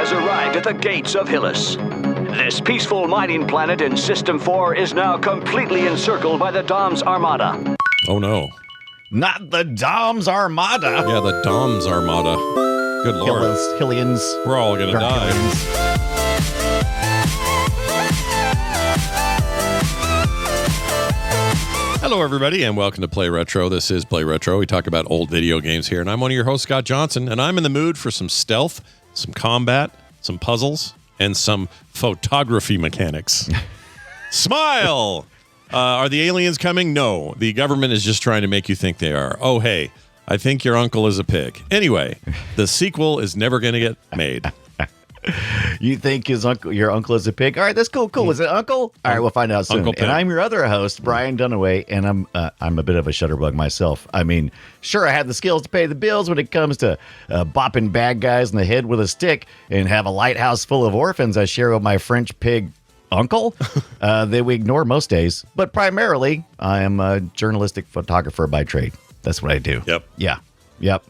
has arrived at the gates of Hillys. This peaceful mining planet in System 4 is now completely encircled by the DomZ Armada. Oh, no. Not the DomZ Armada. Yeah, the DomZ Armada. Good Lord. Hillians. We're all going to die. Hello, everybody, and welcome to Play Retro. This is Play Retro. We talk about old video games here, and I'm one of your hosts, Scott Johnson, and I'm in the mood for some stealth, some combat, some puzzles, and some photography mechanics. Smile! Are the aliens coming? No. The government is just trying to make you think they are. Oh, hey, I think your uncle is a pig. Anyway, the sequel is never going to get made. You think your uncle is a pig? All right, that's cool. Is it uncle? All right, we'll find out soon. And I'm your other host, Brian Dunaway, and I'm a bit of a shutterbug myself. I mean, sure, I have the skills to pay the bills when it comes to bopping bad guys in the head with a stick and have a lighthouse full of orphans I share with my French pig uncle that we ignore most days. But primarily, I am a journalistic photographer by trade. That's what I do. Yep.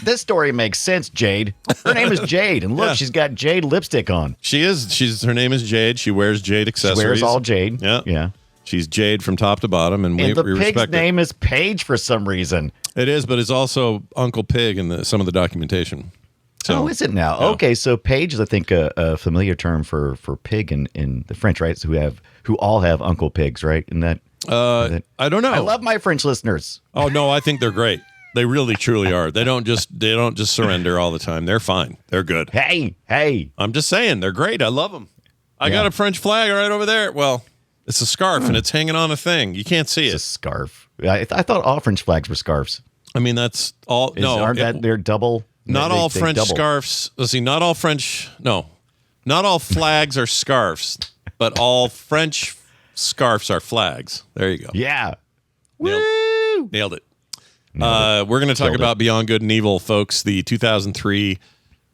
This story makes sense, Jade. Her name is Jade, and look, she's got Jade lipstick on. She is. Her name is Jade. She wears Jade accessories. She wears all Jade. Yeah. She's Jade from top to bottom, and we the respect pig's name is Paige for some reason. It is, but it's also Uncle Pig in some of the documentation. So, is it now? Yeah. Okay, so Paige is, I think, a familiar term for pig in the French, right? So who all have Uncle Pigs, right? In that, I don't know. I love my French listeners. Oh no, I think they're great. They really, truly are. They don't just surrender all the time. They're fine. They're good. Hey. I'm just saying, they're great. I love them. I got a French flag right over there. Well, it's a scarf, and it's hanging on a thing. You can't see It's a scarf. I thought all French flags were scarves. I mean, that's all. They're double? Not all French scarves. Let's see. Not all flags are scarves, but all French scarves are flags. There you go. Yeah. Nailed it. We're going to talk about Beyond Good and Evil, folks. The 2003,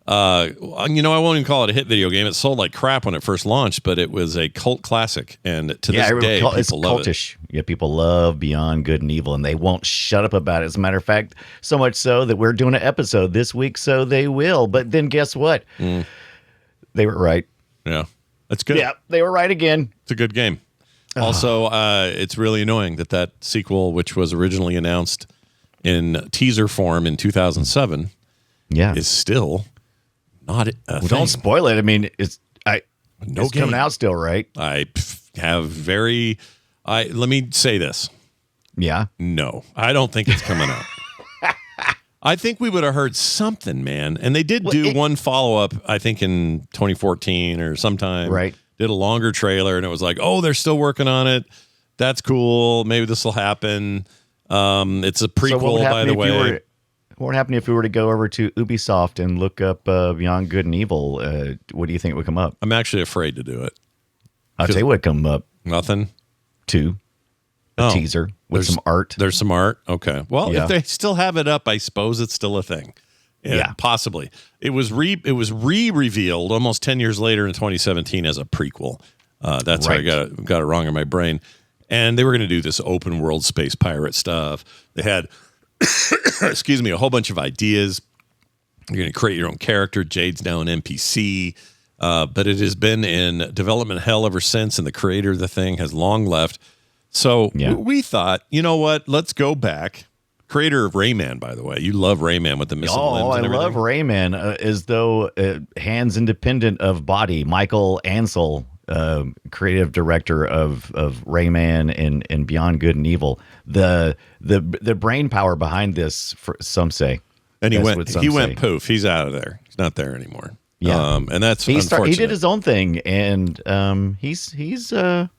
I won't even call it a hit video game. It sold like crap when it first launched, but it was a cult classic. And to this day, people love cultish. Yeah, people love Beyond Good and Evil, and they won't shut up about it. As a matter of fact, so much so that we're doing an episode this week, so they will. But then guess what? They were right. Yeah, that's good. Yeah, they were right again. It's a good game. Also, it's really annoying that sequel, which was originally announced in teaser form in 2007, is still not a thing. Don't spoil it. I mean, it's coming out still, right? Let me say this. Yeah. No, I don't think it's coming out. I think we would have heard something, man. And they did do one follow-up, I think in 2014 or sometime. Right. Did a longer trailer, and it was like, oh, they're still working on it. That's cool. Maybe this will happen. It's a prequel, by the way. What would happen if we were to go over to Ubisoft and look up Beyond Good and Evil? What do you think would come up? I'm actually afraid to do it. I'll tell you what come up. Nothing? A teaser with some art. There's some art? Okay. Well, if they still have it up, I suppose it's still a thing. Yeah. Possibly. It was re-revealed almost 10 years later in 2017 as a prequel. That's how I got it wrong in my brain. And they were going to do this open world space pirate stuff. They had, a whole bunch of ideas. You're going to create your own character. Jade's now an NPC. But it has been in development hell ever since, and the creator of the thing has long left. So we thought, you know what? Let's go back. Creator of Rayman, by the way. You love Rayman with the missing limbs and everything. I love Rayman as though hands independent of body. Michael Ansel, creative director of Rayman and Beyond Good and Evil, the brain power behind this, some say. And he went poof. He's out of there. He's not there anymore. Yeah, and that's unfortunate. He did his own thing, and he's a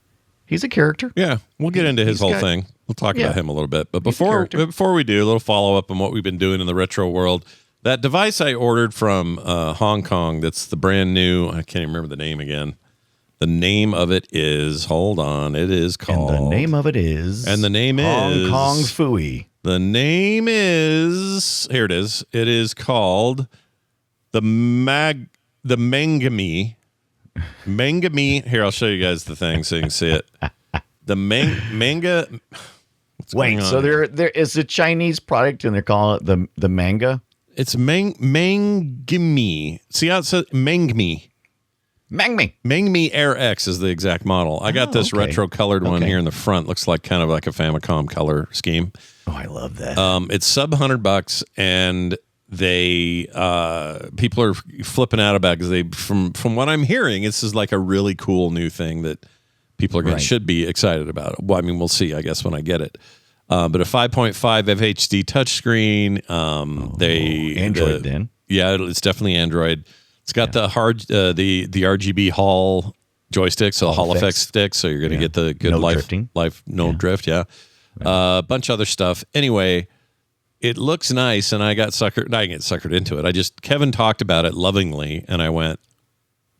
character. Yeah, we'll get into his whole thing. We'll talk about him a little bit. But before we do, a little follow up on what we've been doing in the retro world. That device I ordered from Hong Kong. That's the brand new. I can't even remember the name again. The name of it is, hold on, it is called. And the name is Hong Kong Phooey. The name is, here it is. It is called the Mangami. Mangami. Here, I'll show you guys the thing so you can see it. The manga. Wait, so there is a Chinese product and they're calling it the manga? It's Mangmi. See how it says Mangmi. Mangmi Air X is the exact model. I got this retro colored one here in the front. Looks like kind of like a Famicom color scheme. Oh, I love that. It's sub $100, and they people are flipping out about it because from what I'm hearing, this is like a really cool new thing that people are should be excited about. Well, I mean, we'll see, I guess, when I get it. But a 5.5 FHD touchscreen. Android then. Yeah, it's definitely Android. It's got the RGB Hall joystick, so Hall effects stick, so you're going to get the good drift, yeah. A bunch of other stuff. Anyway, it looks nice, and I got suckered into it. Kevin talked about it lovingly, and I went,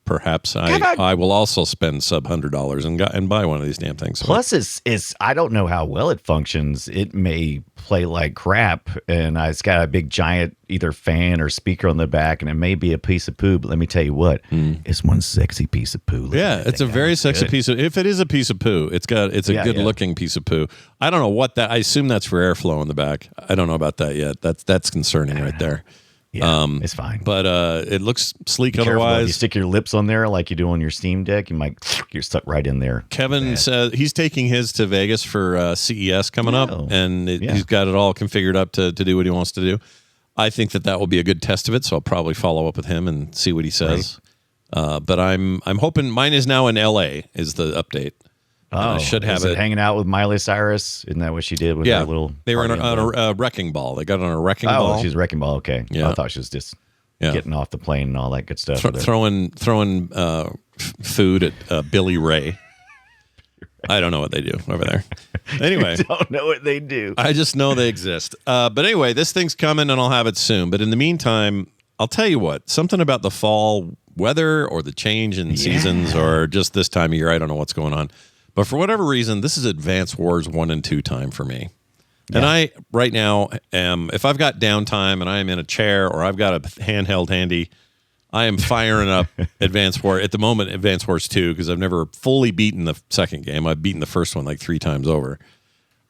perhaps I will also spend sub $100 and buy one of these damn things. Plus, it's I don't know how well it functions. It may play like crap, and it's got a big giant either fan or speaker on the back, and it may be a piece of poo. But let me tell you what, it's one sexy piece of poo. It's a very sexy piece of. If it is a piece of poo, it's a good looking piece of poo. I don't know what that. I assume that's for airflow in the back. I don't know about that yet. That's concerning right there. Yeah, it's fine. But it looks sleek otherwise. If you stick your lips on there like you do on your Steam Deck, you're stuck right in there. Kevin says he's taking his to Vegas for CES coming up, and he's got it all configured up to do what he wants to do. I think that will be a good test of it, so I'll probably follow up with him and see what he says. But I'm hoping mine is now in LA is the update. Oh, should have it hanging out with Miley Cyrus. Isn't that what she did with her little? They were on a wrecking ball. They got on a wrecking ball. Oh, she's a wrecking ball. Okay. Yeah. I thought she was just getting off the plane and all that good stuff. Throwing food at Billy Ray. I don't know what they do over there. Anyway, don't know what they do. I just know they exist. But anyway, this thing's coming, and I'll have it soon. But in the meantime, I'll tell you what. Something about the fall weather or the change in seasons or just this time of year. I don't know what's going on. But for whatever reason, this is Advance Wars 1 and 2 time for me. Yeah. And I, right now, if I've got downtime and I am in a chair or I've got a handheld handy, I am firing up Advance Wars. At the moment, Advance Wars 2, because I've never fully beaten the second game. I've beaten the first one like 3 times over.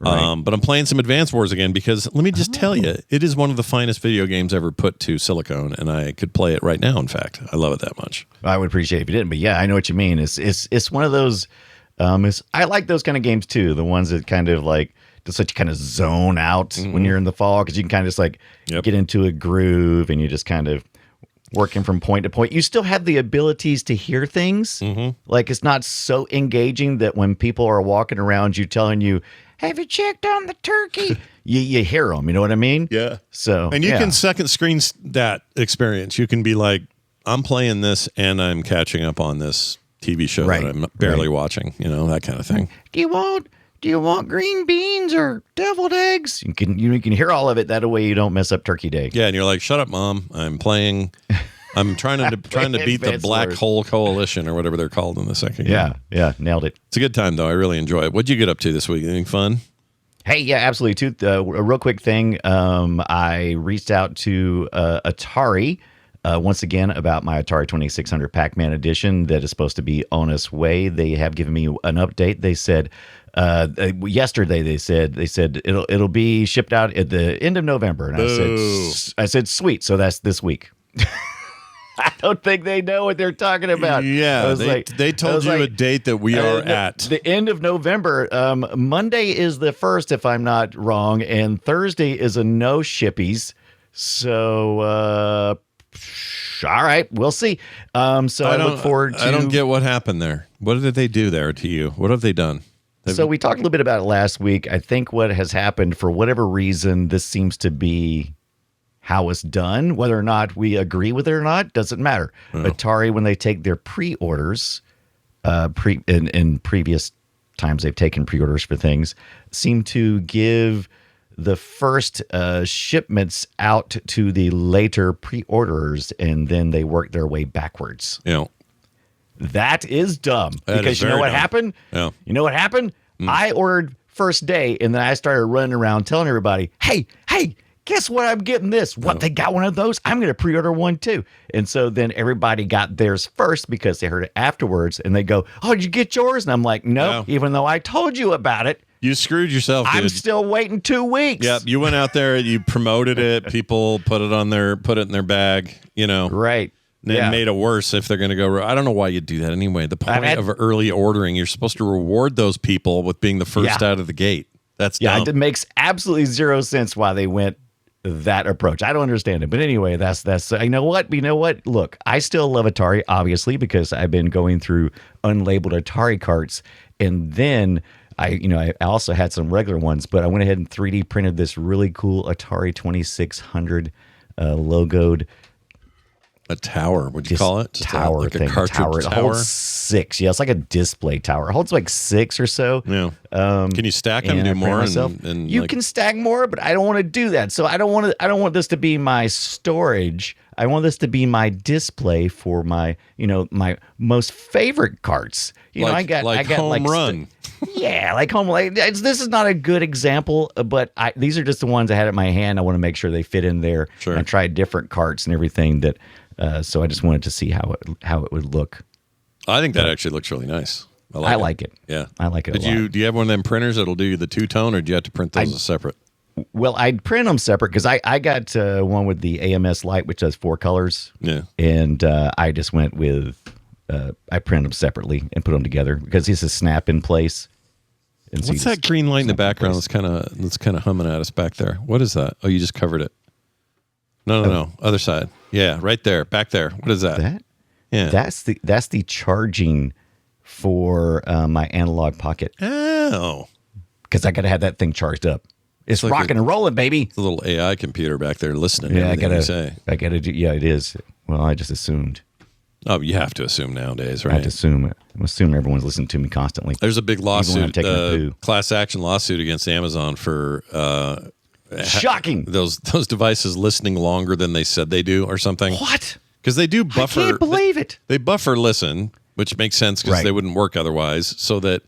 Right. But I'm playing some Advance Wars again because let me just tell you, it is one of the finest video games ever put to silicone, and I could play it right now, in fact. I love it that much. I would appreciate it if you didn't, but yeah, I know what you mean. It's one of those... I like those kind of games too. The ones that kind of like just let you kind of zone out when you're in the fall, because you can kind of just like get into a groove and you just kind of working from point to point. You still have the abilities to hear things. Like it's not so engaging that when people are walking around you telling you, "Have you checked on the turkey?" you hear them. You know what I mean? Yeah. So and you can second screen that experience. You can be like, "I'm playing this and I'm catching up on this TV show that I'm barely watching," you know, that kind of thing. Do you want green beans or deviled eggs? You can hear all of it. That way you don't mess up Turkey Day. Yeah, and you're like, "Shut up, Mom. I'm playing. I'm trying to beat the Black Hole Coalition or whatever they're called in the second game." Yeah, nailed it. It's a good time though. I really enjoy it. What'd you get up to this week? Anything fun? Hey, yeah, absolutely. A real quick thing. I reached out to Atari. Once again, about my Atari 2600 Pac-Man edition that is supposed to be on its way. They have given me an update. They said yesterday. They said it'll be shipped out at the end of November. And I said sweet. So that's this week. I don't think they know what they're talking about. Yeah, they told you a date that we are at the end of November. Monday is the 1st, if I'm not wrong, and Thursday is a no shippies. So. All right, we'll see. So I look forward to... I don't get what happened there. What did they do there to you? What have they done? So we talked a little bit about it last week. I think what has happened, for whatever reason, this seems to be how it's done. Whether or not we agree with it or not, doesn't matter. Oh. Atari, when they take their pre-orders, in previous times they've taken pre-orders for things, seem to give the first shipments out to the later pre-orders, and then they work their way backwards. Yeah. That is dumb. Because you know what happened? Yeah. You know what happened? I ordered first day, and then I started running around telling everybody, hey, guess what? I'm getting this. What, they got one of those? I'm going to pre-order one too. And so then everybody got theirs first because they heard it afterwards, and they go, oh, did you get yours? And I'm like, no, even though I told you about it. You screwed yourself, dude. I'm still waiting 2 weeks. Yep, you went out there, you promoted it. People put it in their bag. Right. They made it worse if they're going to go. I don't know why you do that anyway. The point of early ordering, you're supposed to reward those people with being the first out of the gate. That's dumb. It makes absolutely zero sense why they went that approach. I don't understand it. But anyway, that's you know what? Look, I still love Atari, obviously, because I've been going through unlabeled Atari carts, and then I also had some regular ones, but I went ahead and 3D printed this really cool Atari 2600 logoed. A tower, would you call it? Just tower like thing. A cartridge tower. It holds 6. Yeah, it's like a display tower. It holds like 6 or so. Yeah. Can you stack them? Do more? And you can stack more, but I don't want to do that. So I don't want this to be my storage. I want this to be my display for my my most favorite carts. I got home run. Like home. This is not a good example, but these are just the ones I had at my hand. I want to make sure they fit in there. Sure. And I tried different carts and everything that. So I just wanted to see how it would look. I think that actually looks really nice. I like it. Yeah, I like it. Do you have one of them printers that'll do the two-tone, or do you have to print those as separate? Well, I'd print them separate because I got one with the AMS light, which does 4 colors. Yeah, and I just went with I print them separately and put them together because this is snap in place. And what's that green light in the background? That's kind of humming at us back there. What is that? Oh, you just covered it. No. Other side. Yeah, right there, back there. What is that? Yeah, that's the charging for my analog pocket. Oh, because I got to have that thing charged up. It's like rocking and rolling, baby. It's a little AI computer back there listening. Yeah, I gotta do. Yeah, it is. Well, I just assumed. Oh, you have to assume nowadays, right? I have to assume it. I'm assuming everyone's listening to me constantly. There's a big lawsuit, class action lawsuit against Amazon for. Shocking. Those devices listening longer than they said they do or something. What? Because they do buffer. I can't believe it. They buffer listen, which makes sense because they wouldn't work otherwise, so that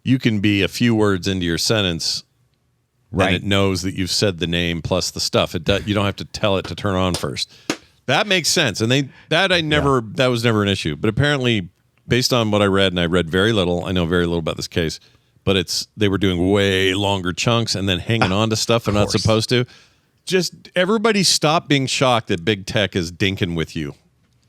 you can be a few words into your sentence and it knows that you've said the name plus the stuff. You don't have to tell it to turn on first. That makes sense. And that was never an issue. But apparently, based on what I read, and I read very little, I know very little about this case, but they were doing way longer chunks and then hanging on to stuff they're not supposed to. Just everybody stop being shocked that big tech is dinking with you.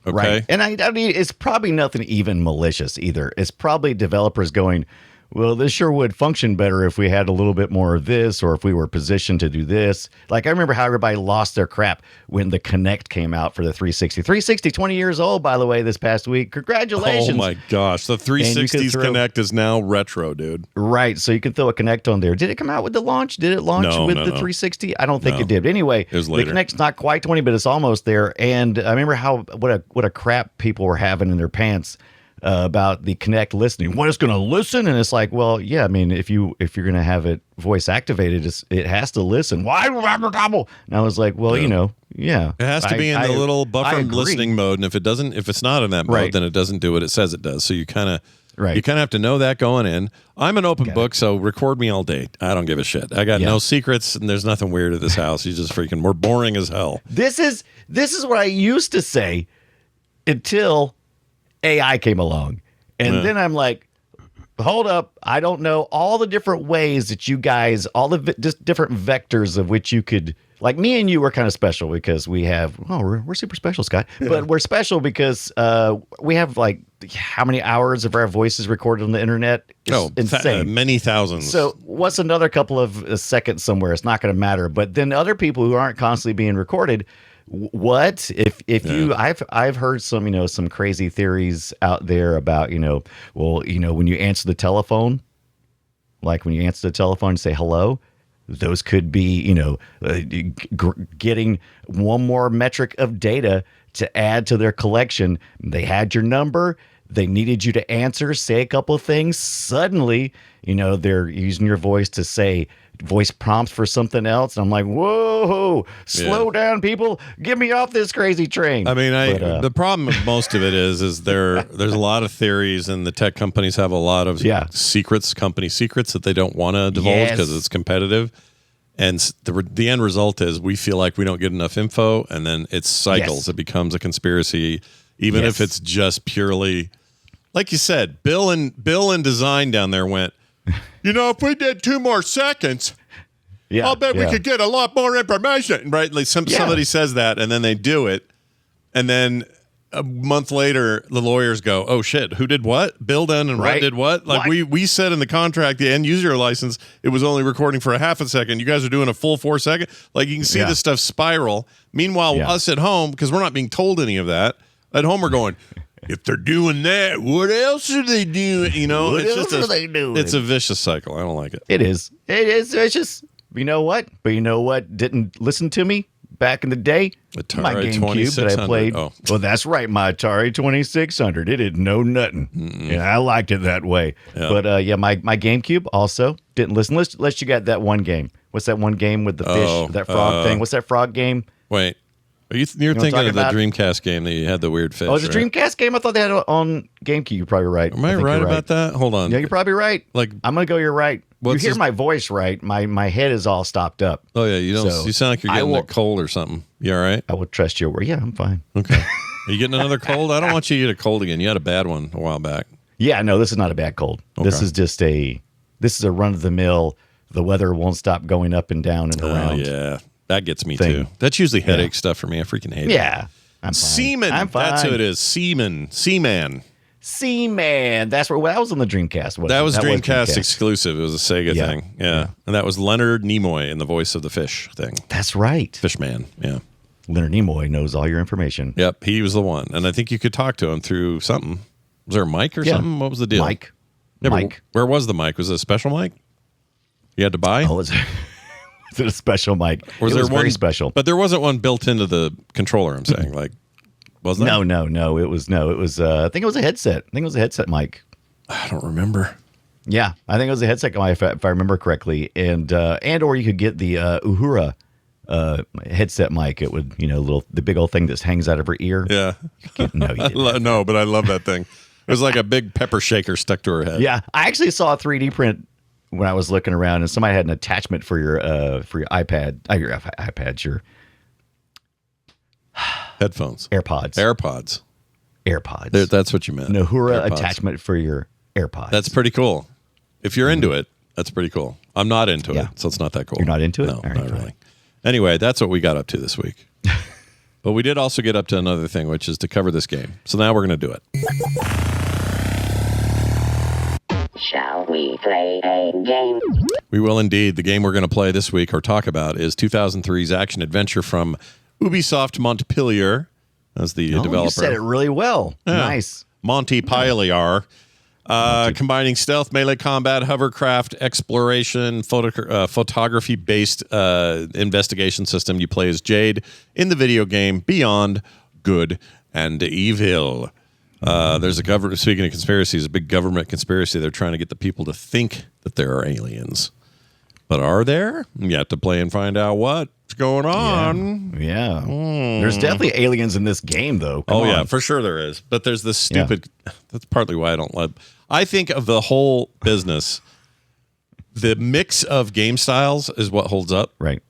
Okay. Right. And I mean, it's probably nothing even malicious either. It's probably developers going, well, this sure would function better if we had a little bit more of this, or if we were positioned to do this. Like, I remember how everybody lost their crap when the Kinect came out for the 360. 360, 20 years old, by the way, this past week. Congratulations. Oh, my gosh. The 360's Kinect is now retro, dude. Right. So you can throw a Kinect on there. Did it come out with the launch? Did it launch with the 360? I don't think it did. But anyway, it was later. The Kinect's not quite 20, but it's almost there. And I remember what a crap people were having in their pants about the Kinect listening. What, it's going to listen? And it's like, well, yeah, I mean, if you're going to have it voice activated, it has to listen. Why? And I was like, well, yeah. It has to be in the little buffer listening mode, and if it's not in that mode, then it doesn't do what it says it does. So you kind of have to know that going in. I'm an open book, so record me all day. I don't give a shit. I got no secrets, and there's nothing weird at this house. We're boring as hell. This is what I used to say until AI came along. And then I'm like, hold up. I don't know all the different ways that you guys, all the just different vectors of which you could, like, me and you were kind of special because we have, we're super special, Scott. But we're special because we have, like, how many hours of our voices recorded on the internet? It's insane. Many thousands. So what's another couple of seconds somewhere? It's not going to matter. But then other people who aren't constantly being recorded, what if I've heard some crazy theories out there about when you answer the telephone, like when you answer the telephone and say hello, those could be getting one more metric of data to add to their collection. They had your number, they needed you to answer, say a couple of things, suddenly they're using your voice to say voice prompts for something else. And I'm like, whoa, slow down, people. Get me off this crazy train. I mean, the problem with most of it is there's a lot of theories, and the tech companies have a lot of company secrets that they don't want to divulge because it's competitive. And the end result is we feel like we don't get enough info, and then it cycles. Yes. It becomes a conspiracy, even if it's just purely, like you said, Bill and design down there went, if we did 2 more seconds, I'll bet we could get a lot more information. Right? Like somebody says that, and then they do it, and then a month later, the lawyers go, "Oh shit, who did what? Bill done and Rod did what? Like we said in the contract, the end user license, it was only recording for a half a second. You guys are doing a full 4 second. Like you can see this stuff spiral. Meanwhile, us at home, because we're not being told any of that, at home we're going, if they're doing that, what else are they doing? What else are they doing? It's a vicious cycle. I don't like it. It is. It is vicious. You know what? But you know what? Didn't listen to me back in the day. Atari my GameCube that I played. Oh. Well, that's right. My Atari 2600. It didn't know nothing. And I liked it that way. Yeah. But my GameCube also didn't listen. Unless you got that one game. What's that one game with the fish? That frog thing? What's that frog game? Wait. You're thinking of the Dreamcast game that you had the weird fish. Oh, it's a Dreamcast game? I thought they had it on GameCube. You're probably right. Am I right about that? Hold on. Yeah, you're probably right. Like, I'm going to go, you're right. You hear my voice right. My head is all stopped up. Oh, yeah. You sound like you're getting a cold or something. You all right? I will trust your word. Yeah, I'm fine. Okay. Are you getting another cold? I don't want you to get a cold again. You had a bad one a while back. Yeah, no, this is not a bad cold. Okay. This is a run-of-the-mill, the weather won't stop going up and down and around. Yeah. That gets me too. That's usually headache stuff for me. I freaking hate it. Yeah. I'm fine. Seaman. I'm fine. That's who it is. Seaman. That's where that was on the Dreamcast. That was Dreamcast exclusive. It was a Sega thing. Yeah. And that was Leonard Nimoy in the voice of the fish thing. That's right. Fishman. Yeah. Leonard Nimoy knows all your information. Yep. He was the one. And I think you could talk to him through something. Was there a mic or something? What was the deal? Mic. Yeah, mic. Where was the mic? Was it a special mic you had to buy? Oh, was it a special mic? Or was it there was one very special? But there wasn't one built into the controller, I'm saying. Like, was there? No. It was I think it was a headset. I think it was a headset mic. I don't remember. Yeah, I think it was a headset mic if I remember correctly. And or you could get the Uhura headset mic. It would, the big old thing that hangs out of her ear. Yeah. No, you didn't. No, but I love that thing. It was like a big pepper shaker stuck to her head. Yeah, I actually saw a 3D print when I was looking around, and somebody had an attachment for your iPad, your headphones, AirPods. That's what you meant. An Uhura attachment for your AirPods. That's pretty cool. If you're into it, that's pretty cool. I'm not into it, so it's not that cool. You're not into it? No, not really. Anyway, that's what we got up to this week. But we did also get up to another thing, which is to cover this game. So now we're going to do it. Shall we play a game? We will indeed. The game we're going to play this week or talk about is 2003's action adventure from Ubisoft Montpellier as the developer. You said it really well. Yeah. Nice. Montpellier. Combining stealth, melee combat, hovercraft, exploration, photography-based investigation system. You play as Jade in the video game Beyond Good and Evil. There's a government, speaking of conspiracies, a big government conspiracy. They're trying to get the people to think that there are aliens. But are there? You have to play and find out what's going on. Yeah. There's definitely aliens in this game, though. Come on. Yeah, for sure there is. But there's this stupid... Yeah. That's partly why I don't love... I think of the whole business, the mix of game styles is what holds up. Right.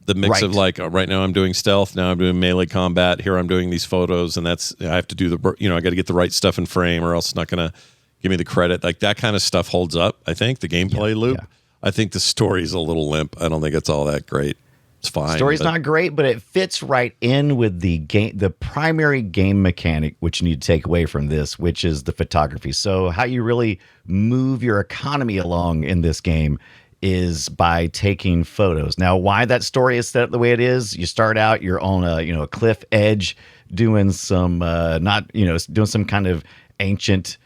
The mix of right now I'm doing stealth, now I'm doing melee combat, here I'm doing these photos, and I have to do I got to get the right stuff in frame or else it's not going to give me the credit. Like that kind of stuff holds up, I think, the gameplay loop. Yeah. I think the story's a little limp. I don't think it's all that great. It's fine. Story's not great, but it fits right in with the primary game mechanic, which you need to take away from this, which is the photography. So how you really move your economy along in this game is by taking photos. Now, why that story is set up the way it is, you start out, you're on a cliff edge doing some doing some kind of ancient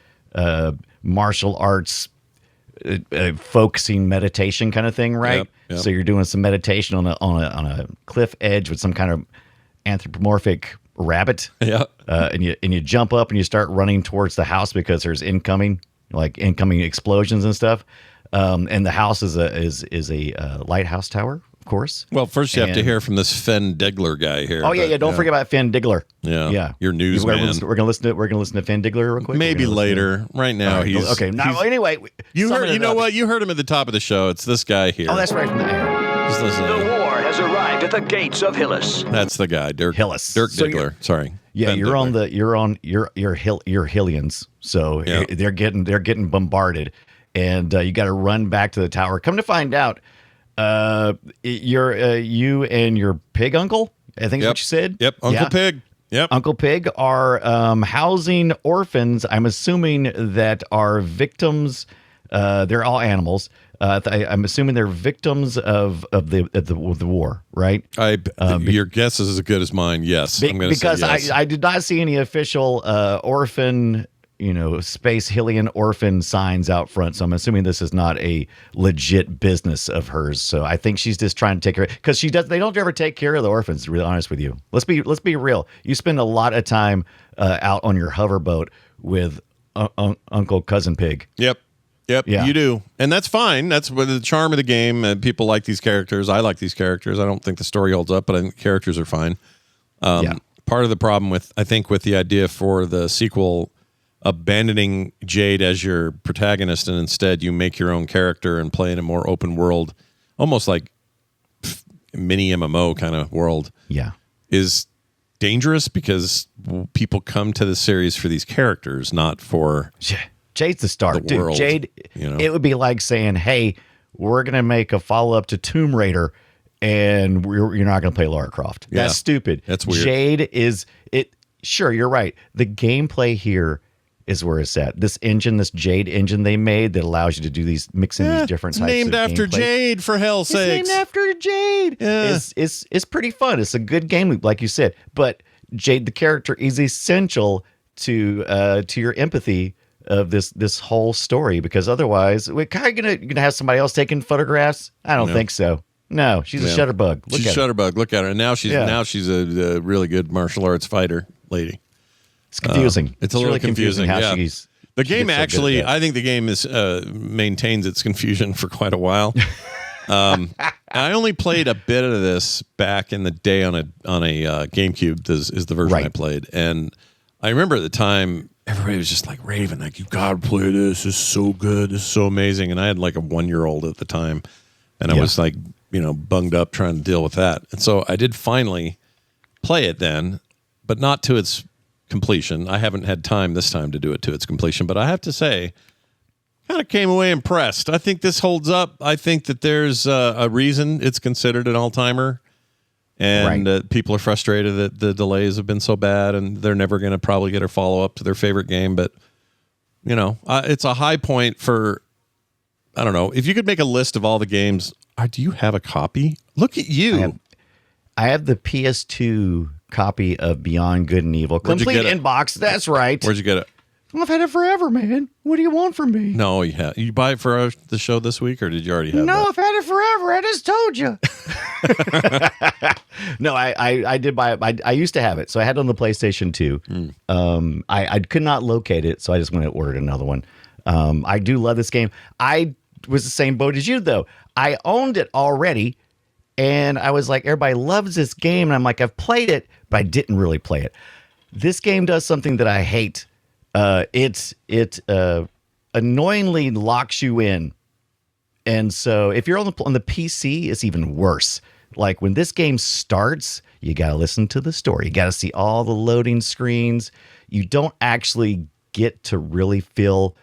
martial arts focusing meditation kind of thing, right? Yep. So you're doing some meditation on a cliff edge with some kind of anthropomorphic rabbit. Yeah. And you jump up and you start running towards the house because there's incoming explosions and stuff. And the house is a lighthouse tower, of course. Well, first you have to hear from this Fen Digler guy here. Oh yeah. Don't forget about Fen Digler. Yeah. Your newsman. We're gonna listen to Fen Digler real quick. Maybe later. Right now he's okay. Now anyway, you know what? You heard him at the top of the show. It's this guy here. Oh, that's right from the air. Just listen. The war has arrived at the gates of Hillys. That's the guy, Dirk Hillys. Dirk Diggler. Sorry. Yeah, Ben you're Diggler. you're Hillians. So they're getting bombarded. and you got to run back to the tower. Come to find out, you and your pig uncle, I think is what you said. Yep, Uncle Pig. Yep. Uncle Pig are housing orphans, I'm assuming, that are victims. They're all animals. I'm assuming they're victims of the war, right? Your guess is as good as mine. Yes, I'm going to say yes. Because I did not see any official orphan, space Hillian orphan signs out front. So I'm assuming this is not a legit business of hers. So I think she's just trying to take care, because they don't ever take care of the orphans, to be honest with you. Let's be real. You spend a lot of time out on your hoverboat with Uncle Cousin Pig. Yep, yeah. You do. And that's fine. That's the charm of the game. People like these characters. I like these characters. I don't think the story holds up, but I think the characters are fine. Part of the problem with the idea for the sequel abandoning Jade as your protagonist, and instead you make your own character and play in a more open world, almost like mini MMO kind of world, is dangerous, because people come to the series for these characters, not for Jade's the star. The world, Jade, it would be like saying, hey, we're going to make a follow-up to Tomb Raider, and you're not going to play Lara Croft. Yeah. That's stupid. That's weird. Jade is it. Sure, you're right. The gameplay here is where it's at. This engine, this Jade engine they made that allows you to do these, mixing these different types named of after gameplay. Jade, for hell's sakes. It's named after Jade. Yeah. It's pretty fun. It's a good game loop, like you said. But Jade, the character, is essential to your empathy of this whole story, because otherwise we're kind of gonna have somebody else taking photographs. I don't think so. No, she's a shutterbug. She's a shutterbug. Look at her. And now she's a really good martial arts fighter lady. It's confusing. It's a little really confusing how she's. The game actually, I think the game is maintains its confusion for quite a while. I only played a bit of this back in the day on a GameCube. This is the version I played, and I remember at the time everybody was just like raving, like, "You gotta play this. This is so good. This is so amazing." And I had like a 1-year-old at the time, and I was like, bunged up trying to deal with that. And so I did finally play it then, but not to its completion. I haven't had time this time to do it to its completion, but I have to say, kind of came away impressed. I think this holds up. I think that there's a reason it's considered an all-timer, and people are frustrated that the delays have been so bad, and they're never going to probably get a follow-up to their favorite game. But it's a high point for, I don't know, if you could make a list of all the games. Do you have a copy? Look at you. I have the PS2 copy of Beyond Good and Evil. Complete inbox. That's right. Where'd you get it? I've had it forever, man. What do you want from me? No, you buy it for the show this week, or did you already have it? No, I've had it forever. I just told you. No, I did buy it. I used to have it, so I had it on the PlayStation 2. I could not locate it, so I just went and ordered another one. I do love this game. I was the same boat as you, though. I owned it already, and I was like, everybody loves this game, and I'm like, I've played it, but I didn't really play it. This game does something that I hate. It annoyingly locks you in, and so if you're on the PC, it's even worse. Like when this game starts, you gotta listen to the story. You gotta see all the loading screens. You don't actually get to really feel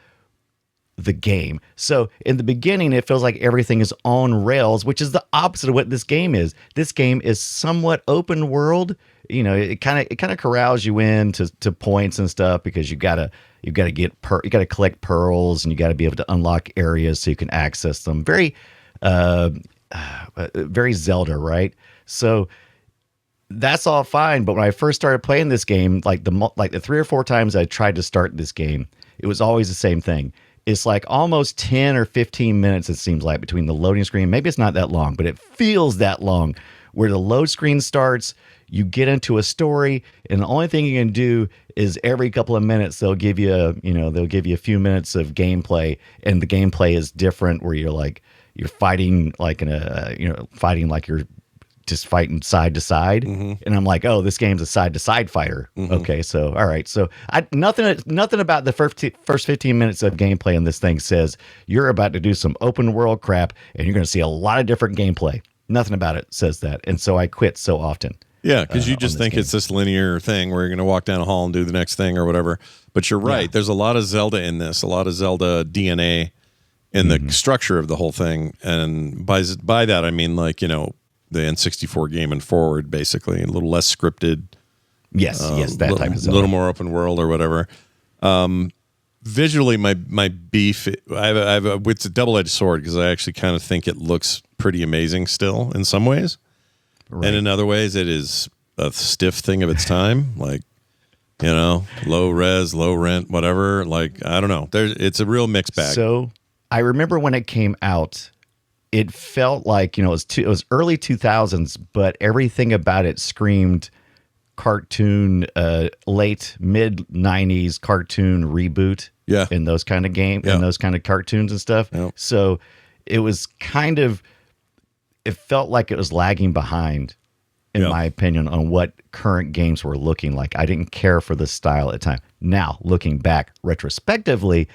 the game. So in the beginning, it feels like everything is on rails, which is the opposite of what this game is. This game is somewhat open world. It kind of corrals you in to points and stuff, because you gotta collect pearls, and you gotta be able to unlock areas so you can access them. Very very Zelda, right? So that's all fine. But when I first started playing this game, like the 3 or 4 times I tried to start this game, it was always the same thing. It's like almost 10 or 15 minutes, it seems like, between the loading screen. Maybe it's not that long, but it feels that long, where the load screen starts, you get into a story, and the only thing you can do is every couple of minutes they'll give you a few minutes of gameplay, and the gameplay is different, where you're fighting like you're just fighting side to side. And I'm like, oh, this game's a side to side fighter. Okay, so all right, so nothing about the first 15 minutes of gameplay in this thing says you're about to do some open world crap and you're going to see a lot of different gameplay. Nothing about it says that, and so I quit so often. Yeah, because you just think it's this linear thing where you're going to walk down a hall and do the next thing or whatever. But you're right. Yeah. There's a lot of Zelda in this, a lot of Zelda DNA. in the structure of the whole thing. And by that, I mean, like, the N64 game and forward, basically, a little less scripted. Yes, that type of Zelda. A little more open world or whatever. Visually, my beef, it's a double-edged sword because I actually kind of think it looks pretty amazing still in some ways. Right. And in other ways, it is a stiff thing of its time, like, low res, low rent, whatever. Like, I don't know. It's a real mixed bag. So I remember when it came out, it felt like, it was early 2000s, but everything about it screamed cartoon, late mid 90s cartoon reboot. Yeah. In those kind of games, in those kind of cartoons and stuff. Yep. So it was it felt like it was lagging behind, in my opinion, on what current games were looking like. I didn't care for the style at the time. Now, looking back retrospectively,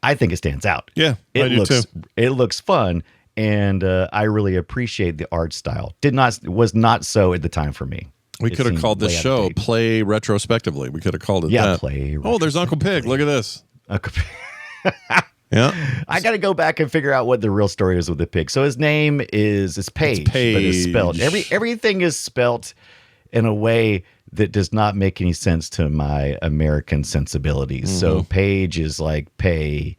I think it stands out. Yeah, I do too. It looks fun, and I really appreciate the art style. Was not so at the time for me. We could have called this show Play Retrospectively. We could have called it that. Play. Oh, there's Uncle Pig. Look at this. Yeah. I got to go back and figure out what the real story is with the pig. So his name is Paige, but it's spelled. Everything is spelt in a way that does not make any sense to my American sensibilities. Mm-hmm. So Paige is like pay,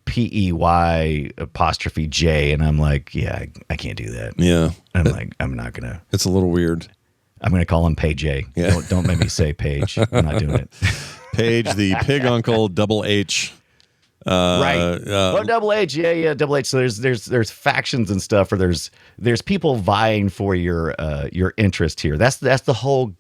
P-E-Y apostrophe J, and I'm like, I can't do that. Yeah. I'm like, I'm not gonna. It's a little weird. I'm gonna call him Paige. Yeah. Don't make me say Paige. I'm not doing it. Paige, the pig uncle, double H. Right. Double H. Yeah, double H. So there's factions and stuff, or there's people vying for your interest here. That's the whole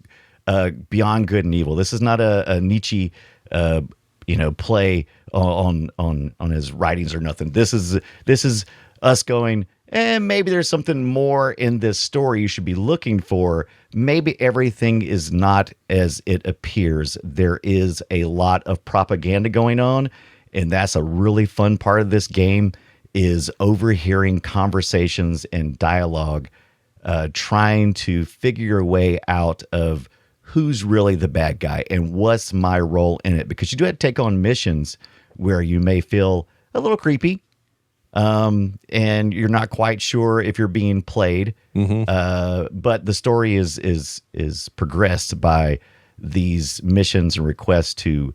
Beyond Good and Evil. This is not a Nietzsche play on his writings or nothing. This is us going, maybe there's something more in this story you should be looking for. Maybe everything is not as it appears. There is a lot of propaganda going on, and that's a really fun part of this game, is overhearing conversations and dialogue, trying to figure your way out of who's really the bad guy and what's my role in it. Because you do have to take on missions where you may feel a little creepy, and you're not quite sure if you're being played. Mm-hmm. But the story is progressed by these missions and requests to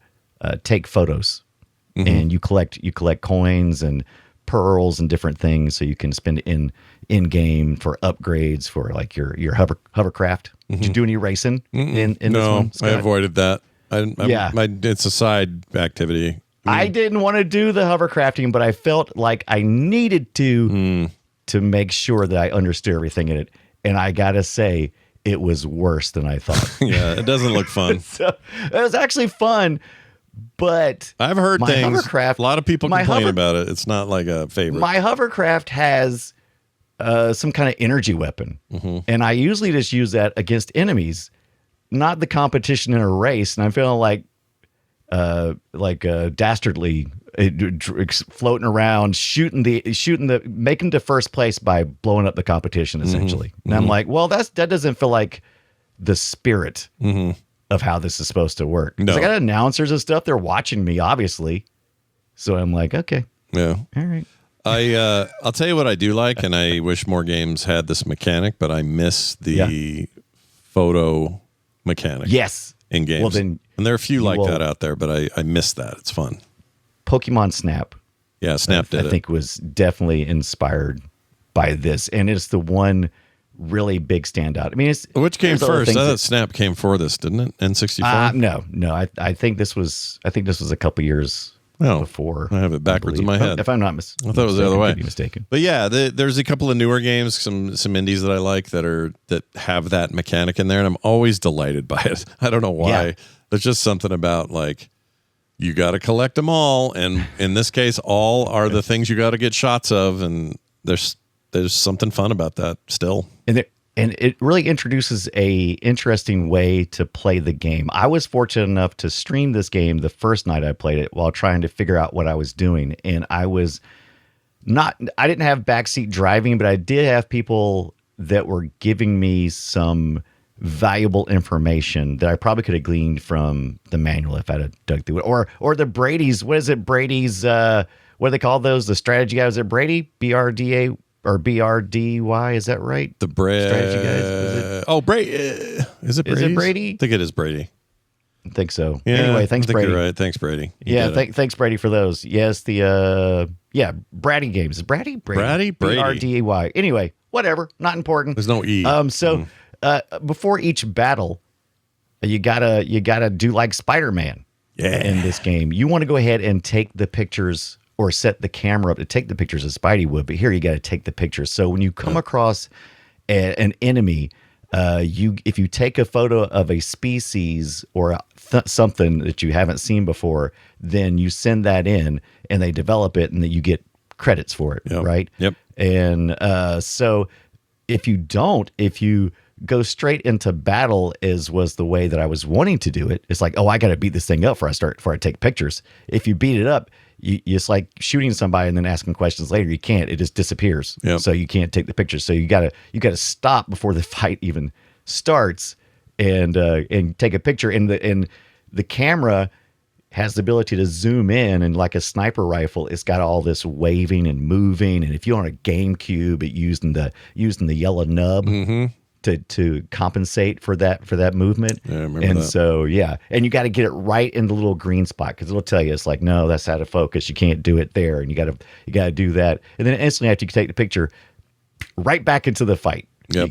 take photos. Mm-hmm. And you collect coins and pearls and different things, so you can spend in game for upgrades for like your hovercraft. Mm-hmm. Did you do any racing in this one, Scott? I avoided that. It's a side activity. I didn't want to do the hovercrafting, but I felt like I needed to make sure that I understood everything in it. And I gotta say, it was worse than I thought. Yeah, it doesn't look fun. So, it was actually fun, but I've heard things. Hovercraft, a lot of people complain about it. It's not like a favorite. My hovercraft has some kind of energy weapon, and I usually just use that against enemies, not the competition in a race. And I'm feeling like dastardly, floating around, making to first place by blowing up the competition, essentially. And I'm like, well, that doesn't feel like the spirit of how this is supposed to work. No. I got announcers and stuff. They're watching me, obviously. So I'm like, okay. Yeah. All right. I'll tell you what I do like, and I wish more games had this mechanic, but I miss the photo mechanic. Yes. In games. Well, then, and there are a few like that out there, but I miss that. It's fun. Pokemon Snap. Yeah, Snap did it. I think was definitely inspired by this, and it's the one really big standout. I mean, which came first? I thought Snap came for this, didn't it? N64. No. I think this was a couple years before. I have it backwards in my head. If I'm not mistaken, I thought it was the other way. I could be mistaken. But yeah, there's a couple of newer games, some indies that I like that have that mechanic in there, and I'm always delighted by it. I don't know why. Yeah. There's just something about like, you got to collect them all, and in this case, all are the things you got to get shots of, and there's something fun about that still. And it really introduces a interesting way to play the game. I was fortunate enough to stream this game the first night I played it while trying to figure out what I was doing, and I didn't have backseat driving, but I did have people that were giving me some valuable information that I probably could have gleaned from the manual if I'd have dug through it, or the Brady's. What is it? Brady's. what do they call those? The strategy guys at Brady, BRDA or BRDY? Is that right? The strategy guys. Brady. Is it Brady? Is it Brady? I think it is Brady. I think so. Yeah, anyway, thanks, I think Brady. You're right. Thanks, Brady. Thanks, Brady, for those. Yes, the Brady games. Is Brady? Brady? BRDY. Anyway, whatever. Not important. There's no E. Before each battle, you gotta do like Spider-Man. Yeah. In this game, you want to go ahead and take the pictures or set the camera up to take the pictures as Spidey would, but here you got to take the pictures. So when you come across an enemy, if you take a photo of a species or something that you haven't seen before, then you send that in and they develop it and then you get credits for it, right? Yep. And so if you go straight into battle, as was the way that I was wanting to do it, it's like, I got to beat this thing up before I take pictures. If you beat it up, it's like shooting somebody and then asking questions later. You can't; it just disappears. Yep. So you can't take the pictures. So you gotta stop before the fight even starts and take a picture. And the camera has the ability to zoom in, and like a sniper rifle, it's got all this waving and moving. And if you're on a GameCube, it using the yellow nub. Mm-hmm. To compensate for that movement. Yeah, I remember that. So, and you got to get it right in the little green spot because it'll tell you, it's like, no, that's out of focus. You can't do it there. And you got to do that. And then instantly after you take the picture, right back into the fight. Yep. You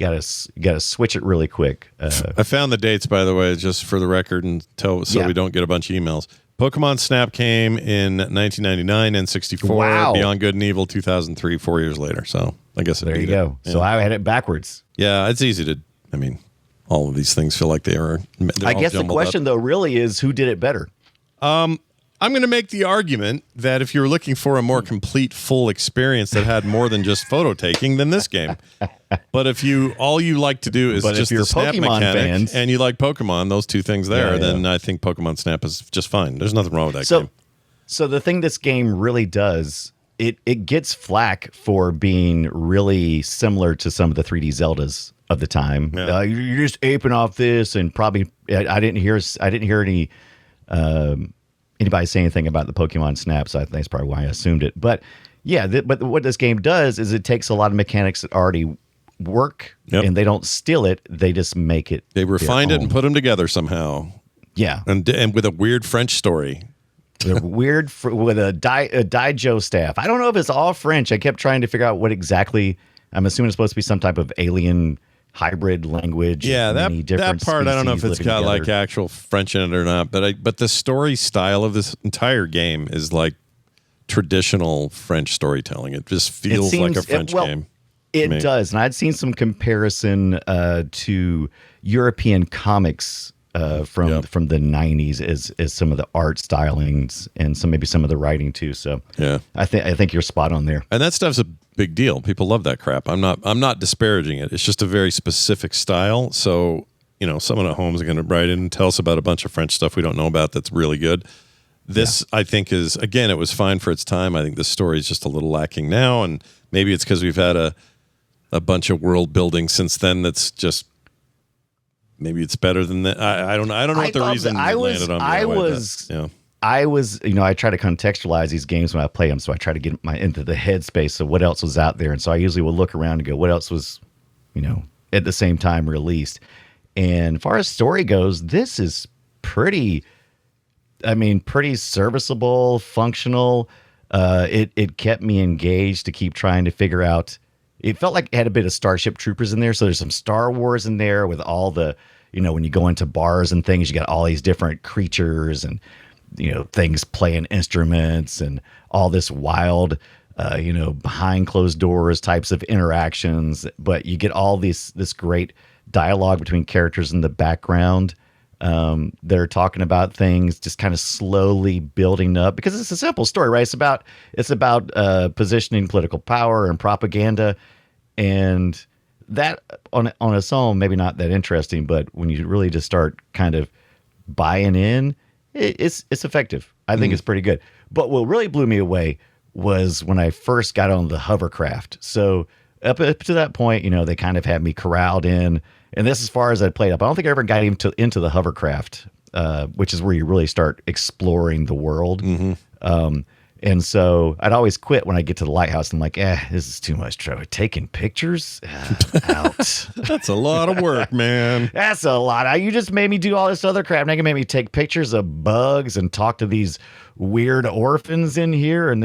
got to switch it really quick. I found the dates, by the way, just for the record and we don't get a bunch of emails. Pokemon Snap came in 1999 and 64. Wow. Beyond Good and Evil 2003, 4 years later. So I guess there you go. Yeah. So I had it backwards. Yeah, it's easy to. I mean, all of these things feel like they're I guess the question though really is who did it better. I'm going to make the argument that if you're looking for a more complete, full experience that had more than just photo taking, then this game. But if all you like to do is just the snap Pokemon mechanic fans, and you like Pokemon, those two things there, then I think Pokemon Snap is just fine. There's nothing wrong with that game. So the thing this game really does, it gets flack for being really similar to some of the 3D Zeldas of the time. Yeah. You're just aping off this, and probably I didn't hear any. Anybody say anything about the Pokemon Snap, so I think that's probably why I assumed it. But but what this game does is it takes a lot of mechanics that already work, and they don't steal it; they just make it. They refined it and put them together somehow. Yeah, and with a weird French story. with a Daijo staff. I don't know if it's all French. I kept trying to figure out what exactly. I'm assuming it's supposed to be some type of alien hybrid language. Yeah, that part I don't know if it's got like actual French in it or not, but the story style of this entire game is like traditional French storytelling. It just feels like a French game. It does, and I'd seen some comparison to European comics from the 90s as some of the art stylings and maybe some of the writing too. So I think you're spot on there. And that stuff's a big deal. People love that crap. I'm not disparaging it. It's just a very specific style. So, someone at home is going to write in and tell us about a bunch of French stuff we don't know about that's really good. This, I think, is, again, it was fine for its time. I think the story is just a little lacking now, and maybe it's because we've had a bunch of world building since then that's just, maybe it's better than that. I don't know. I don't know what the reason landed on me. I try to contextualize these games when I play them, so I try to get into the headspace of what else was out there, and so I usually will look around and go, what else was, at the same time released. And as far as story goes, this is pretty serviceable, functional. It kept me engaged to keep trying to figure out. It felt like it had a bit of Starship Troopers in there, so there's some Star Wars in there with all the, when you go into bars and things, you got all these different creatures and things playing instruments and all this wild, behind closed doors types of interactions. But you get all this great dialogue between characters in the background. They're talking about things, just kind of slowly building up, because it's a simple story, right? It's about positioning political power and propaganda, and that on its own maybe not that interesting, but when you really just start kind of buying in, it's effective. I think it's pretty good. But what really blew me away was when I first got on the hovercraft. So up to that point, they kind of had me corralled in. And this is as far as I played up. I don't think I ever got into the hovercraft, which is where you really start exploring the world. Mm-hmm. And so I'd always quit when I get to the lighthouse. I'm like, this is too much trouble. Taking pictures? Out. That's a lot of work, man. That's a lot. You just made me do all this other crap. Now you made me take pictures of bugs and talk to these weird orphans in here. And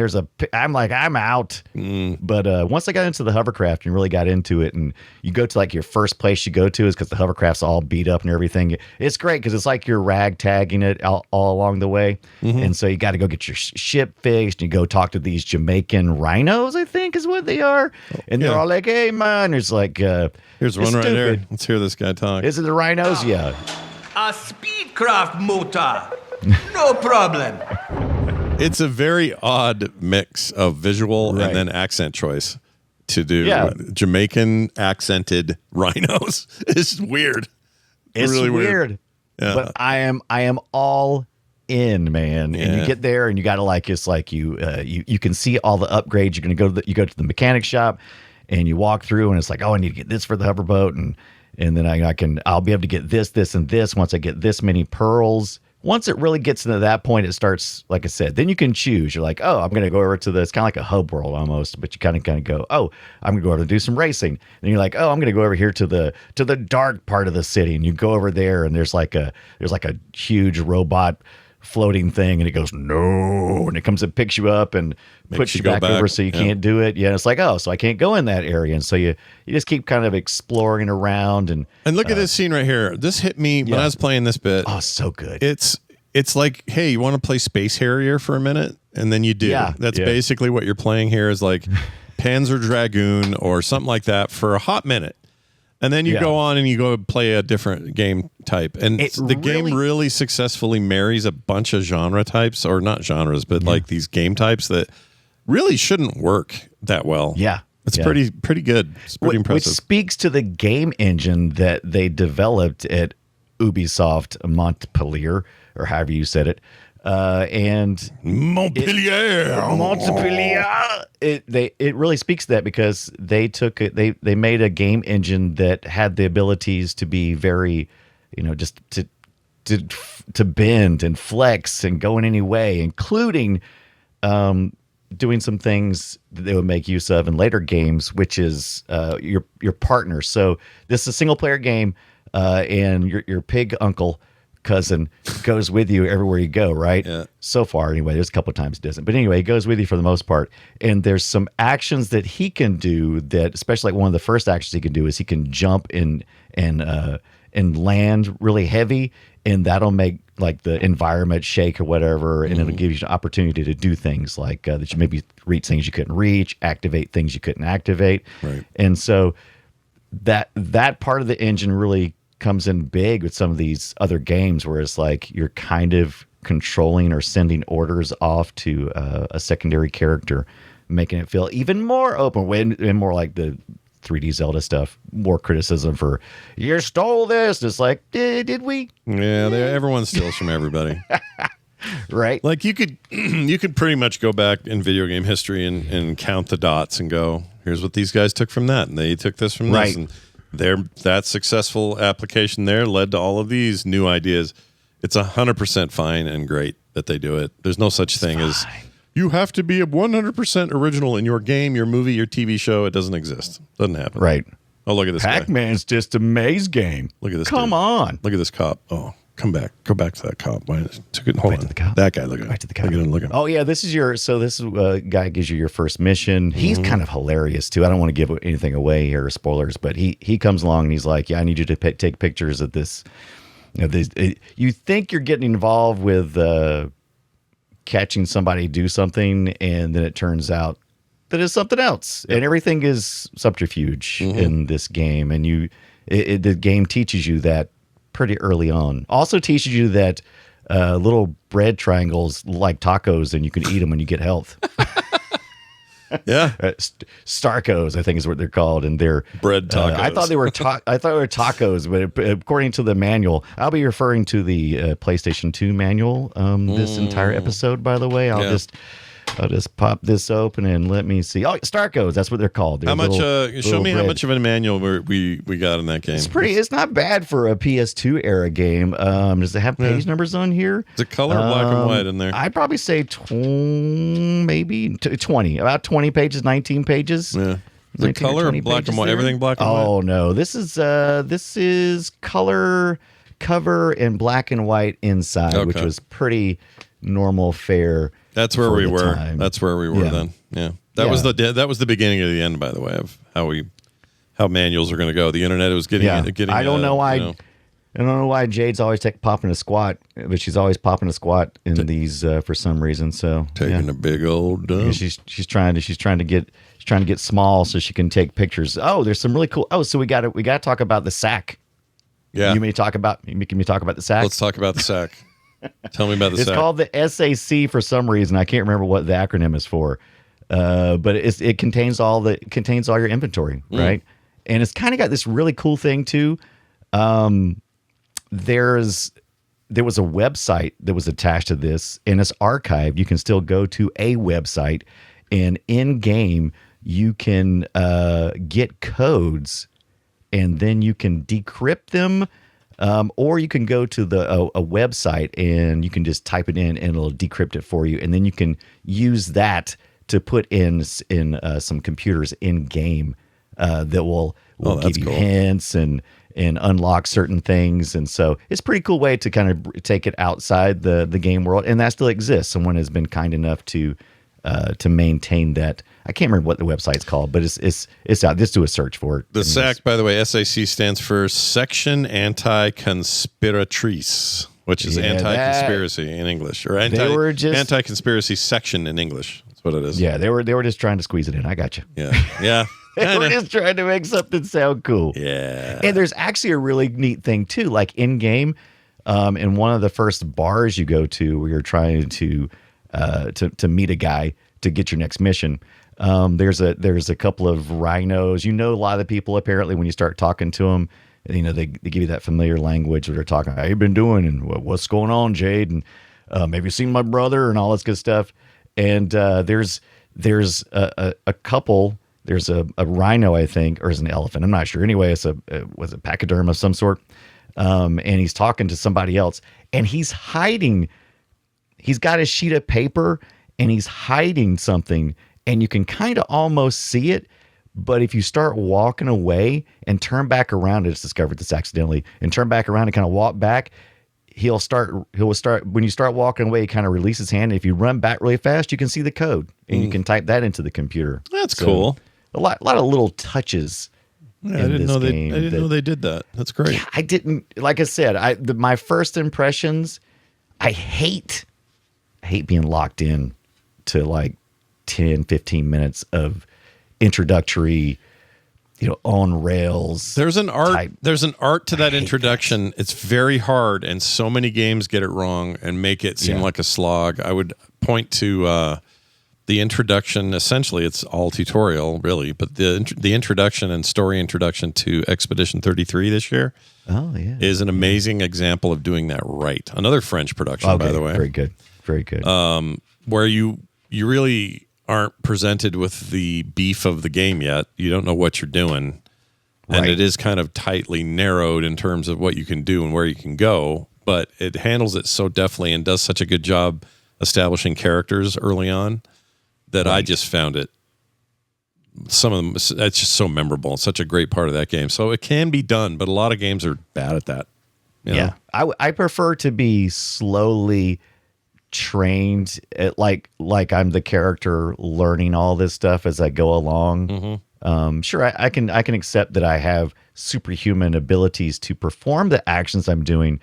I'm like, I'm out. But once I got into the hovercraft and really got into it, and you go to like your first place you go to is because the hovercraft's all beat up and everything. It's great because it's like you're ragtagging it all along the way. And so you got to go get your ship fixed. And you go talk to these Jamaican rhinos, I think is what they are. And they're all like, hey, man. It's like, here's one right there. Let's hear this guy talk. Is it the rhinos? Yeah. A speedcraft motor. No problem. It's a very odd mix of visual and then accent choice to do Jamaican accented rhinos. It's weird. It's really weird. Yeah. But I am all in, man. And you get there and you got to like, it's like you can see all the upgrades. You're going to you go to the mechanic shop and you walk through and it's like, oh, I need to get this for the hoverboat. And then I'll be able to get this and this once I get this many pearls. Once it really gets into that point, it starts, like I said, then you can choose. You're like, oh, I'm going to go over to it's kind of like a hub world almost, but you kind of go, oh, I'm going to go over to do some racing. And you're like, oh, I'm going to go over here to the dark part of the city. And you go over there and there's like a huge robot floating thing and it goes, no, and it comes and picks you up and puts you back over so you can't do it. Yeah, it's like, oh, so I can't go in that area. And so you just keep kind of exploring around and look at this scene right here. This hit me when I was playing this bit. Oh, so good. It's like, hey, you want to play Space Harrier for a minute? And then you do. That's basically what you're playing here is like Panzer Dragoon or something like that for a hot minute. And then you go on and you go play a different game type. And the game really successfully marries a bunch of genre types, or not genres, but like these game types that really shouldn't work that well. Yeah. It's pretty good. It's pretty impressive. Which speaks to the game engine that they developed at Ubisoft Montpellier, or however you said it. And Montpellier. It really speaks to that because they took it. They made a game engine that had the abilities to be very, just to bend and flex and go in any way, including doing some things that they would make use of in later games, which is your partner. So this is a single player game, and your pig uncle cousin goes with you everywhere you go, right? Yeah. So far, anyway. There's a couple of times it doesn't, but anyway, he goes with you for the most part. And there's some actions that he can do that, especially like one of the first actions he can do is he can jump and land really heavy, and that'll make like the environment shake or whatever, and it'll give you an opportunity to do things like that you maybe reach things you couldn't reach, activate things you couldn't activate, right? And so that part of the engine really comes in big with some of these other games where it's like you're kind of controlling or sending orders off to a secondary character, making it feel even more open and more like the 3D Zelda stuff. More criticism for you stole this. It's like, did we? Yeah, everyone steals from everybody. Right. Like you could pretty much go back in video game history and count the dots and go, here's what these guys took from that, and they took this from this, and that successful application there led to all of these new ideas. It's 100% fine and great that they do it. There's no such thing as you have to be 100% original in your game, your movie, your TV show. It doesn't exist. Doesn't happen. Right. Oh, look at this Pac-Man's guy. just a maze game. Look at this. Come on. Look at this cop. Oh, come back. Go back to that cop. Hold on. To the cop. That guy. Look at him. Right to the cop. Look at him. Look at him. Oh, yeah. This guy gives you your first mission. He's kind of hilarious, too. I don't want to give anything away here, spoilers, but he comes along and he's like, yeah, I need you to take pictures of this. You think you're getting involved with catching somebody do something, and then it turns out that it's something else. Yep. And everything is subterfuge in this game. And the game teaches you that pretty early on. Also teaches you that little bread triangles like tacos, and you can eat them when you get health. Yeah, Starcos, I think is what they're called, and they're bread tacos. I thought they were tacos, but according to the manual, I'll be referring to the PlayStation 2 manual this entire episode. By the way, I'll just I'll just pop this open and let me see. Oh, Star Codes. That's what they're called. How much? Show me how much of a manual we got in that game. It's not bad for a PS2 era game. Does it have page numbers on here? Is it color or black and white in there? I'd probably say maybe 20. About 20 pages, 19 pages. Yeah. Is it color or black and white? There? Everything black and white? Oh no, this is color cover and black and white inside, which was pretty normal fare. That's where we were. That's where we were then. Yeah. That was the beginning of the end, by the way, of how manuals are going to go. The internet was getting. I don't know why. I don't know why Jade's always popping a squat, but she's always popping a squat in these for some reason. So taking a big old dump. Yeah, she's trying to get small so she can take pictures. Oh, there's some really cool. Oh, so we got to talk about the sack. Yeah. You making me talk about the sack? Let's talk about the sack. Tell me about the sack. It's called the SAC for some reason. I can't remember what the acronym is for. But it contains all your inventory, right? And it's kind of got this really cool thing too. There was a website that was attached to this, and it's archived. You can still go to a website, and in game you can get codes, and then you can decrypt them, or you can go to a website and you can just type it in, and it'll decrypt it for you, and then you can use that to put in some computers in game that will give you hints and unlock certain things. And so it's a pretty cool way to kind of take it outside the game world, and that still exists. Someone has been kind enough to maintain that. I can't remember what the website's called, but it's out. Just do a search for it. The SAC, by the way, SAC stands for Section Anti-Conspiratrice, which is anti-conspiracy in English, or anti-conspiracy section in English. That's what it is. Yeah, they were just trying to squeeze it in. I got you. Yeah. They were just trying to make something sound cool. Yeah. And there's actually a really neat thing too, like in game, in one of the first bars you go to where you're trying to meet a guy to get your next mission. There's a couple of rhinos. A lot of the people apparently when you start talking to them, they give you that familiar language where they're talking, how you been doing and what's going on, Jade, and have you seen my brother and all this good stuff. And there's a couple. There's a rhino, I think, or is an elephant. I'm not sure. Anyway, was a pachyderm of some sort. And he's talking to somebody else, and he's hiding. He's got a sheet of paper, and he's hiding something, and you can kind of almost see it. But if you start walking away and turn back around, I just discovered this accidentally, and turn back around and kind of walk back, he'll start when you start walking away, he kind of release his hand. And if you run back really fast, you can see the code, and you can type that into the computer. That's cool. A lot of little touches. Yeah, I didn't know they did that. That's great. Yeah, I didn't. Like I said, my first impressions, I hate being locked in to like 10, 15 minutes of introductory, on rails. There's an art to that introduction. It's very hard, and so many games get it wrong and make it seem like a slog. I would point to the introduction. Essentially, it's all tutorial, really, but the introduction and story introduction to Expedition 33 this year is an amazing example of doing that right. Another French production, by the way. Very good. Very good. Where you really aren't presented with the beef of the game yet. You don't know what you're doing. And it is kind of tightly narrowed in terms of what you can do and where you can go, but it handles it so deftly and does such a good job establishing characters early on that I just found it, some of them, it's just so memorable. It's such a great part of that game. So it can be done, but a lot of games are bad at that. Yeah. I prefer to be slowly trained at like I'm the character learning all this stuff as I go along. Sure, I can accept that I have superhuman abilities to perform the actions I'm doing,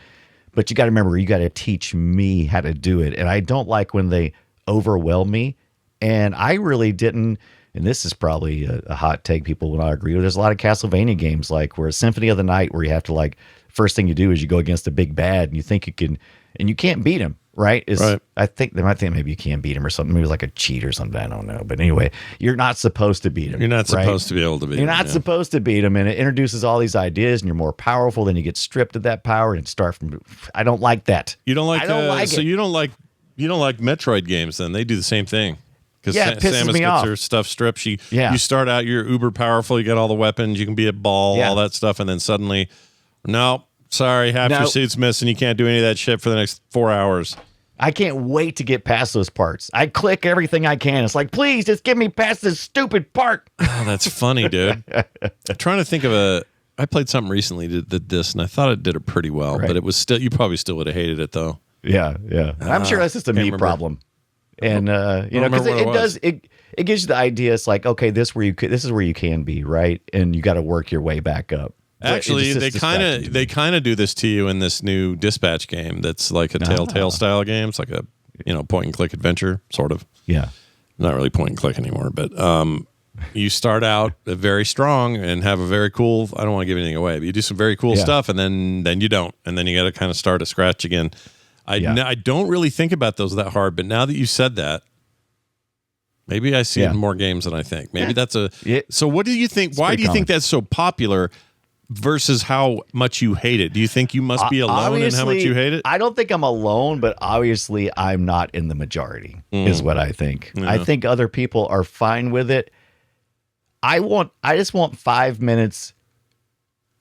but you got to remember, you got to teach me how to do it. And I don't like when they overwhelm me. And I really didn't, and this is probably a hot take people would not agree with. There's a lot of Castlevania games like where Symphony of the Night, where you have to first thing you do is you go against a big bad and you think you can, and you can't beat him. Right? I think they might think maybe you can't beat him or something. Maybe it's like a cheat or something. I don't know. But anyway, you're not supposed to beat him. You're not supposed to be able to beat him. You're not supposed to beat him. And it introduces all these ideas and you're more powerful. Then you get stripped of that power and start from, I don't like that. You don't like, I don't like so it. you don't like Metroid games then. They do the same thing. Because it pisses Samus me gets off. her stuff stripped. You start out, you're uber powerful, you get all the weapons, you can be a ball, all that stuff, and then suddenly, no, sorry, half your suit's missing, you can't do any of that shit for the next 4 hours. I can't wait to get past those parts. I click everything I can. It's like, please, just get me past this stupid part. Oh, that's funny, dude. I'm trying to think of I played something recently that did this, and I thought it did it pretty well, but it was still, you probably still would have hated it, though. Yeah. I'm sure that's just a me problem. And, because it gives you the idea. It's like, okay, this is where you can be, right? And you got to work your way back up. Actually, they kind of do this to you in this new Dispatch game. That's like a Telltale style game. It's like a point and click adventure, sort of. Yeah, not really point and click anymore, but you start out very strong and have a very cool. I don't want to give anything away, but you do some very cool stuff, and then you don't, and then you got to kind of start at scratch again. I don't really think about those that hard, but now that you said that, maybe I see it in more games than I think. Maybe that's a. So, what do you think? Why do you think that's so popular? Versus how much you hate it. Do you think you must be alone in how much you hate it? I don't think I'm alone, but obviously I'm not in the majority, is what I think. Yeah. I think other people are fine with it. I just want 5 minutes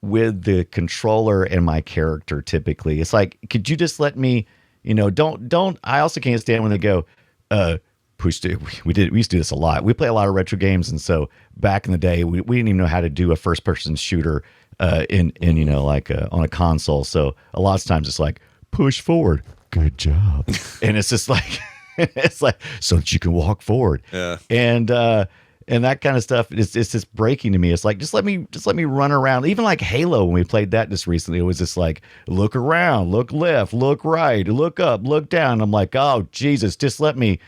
with the controller and my character typically. It's like, could you just let me, don't I also can't stand when they go, we used to do this a lot. We play a lot of retro games, and so back in the day, we didn't even know how to do a first person shooter on a console. So a lot of times it's like, push forward, good job, and it's just like so that you can walk forward. Yeah, and that kind of stuff it's just breaking to me. It's like just let me run around. Even like Halo, when we played that just recently, it was just like, look around, look left, look right, look up, look down. I'm like, oh Jesus, just let me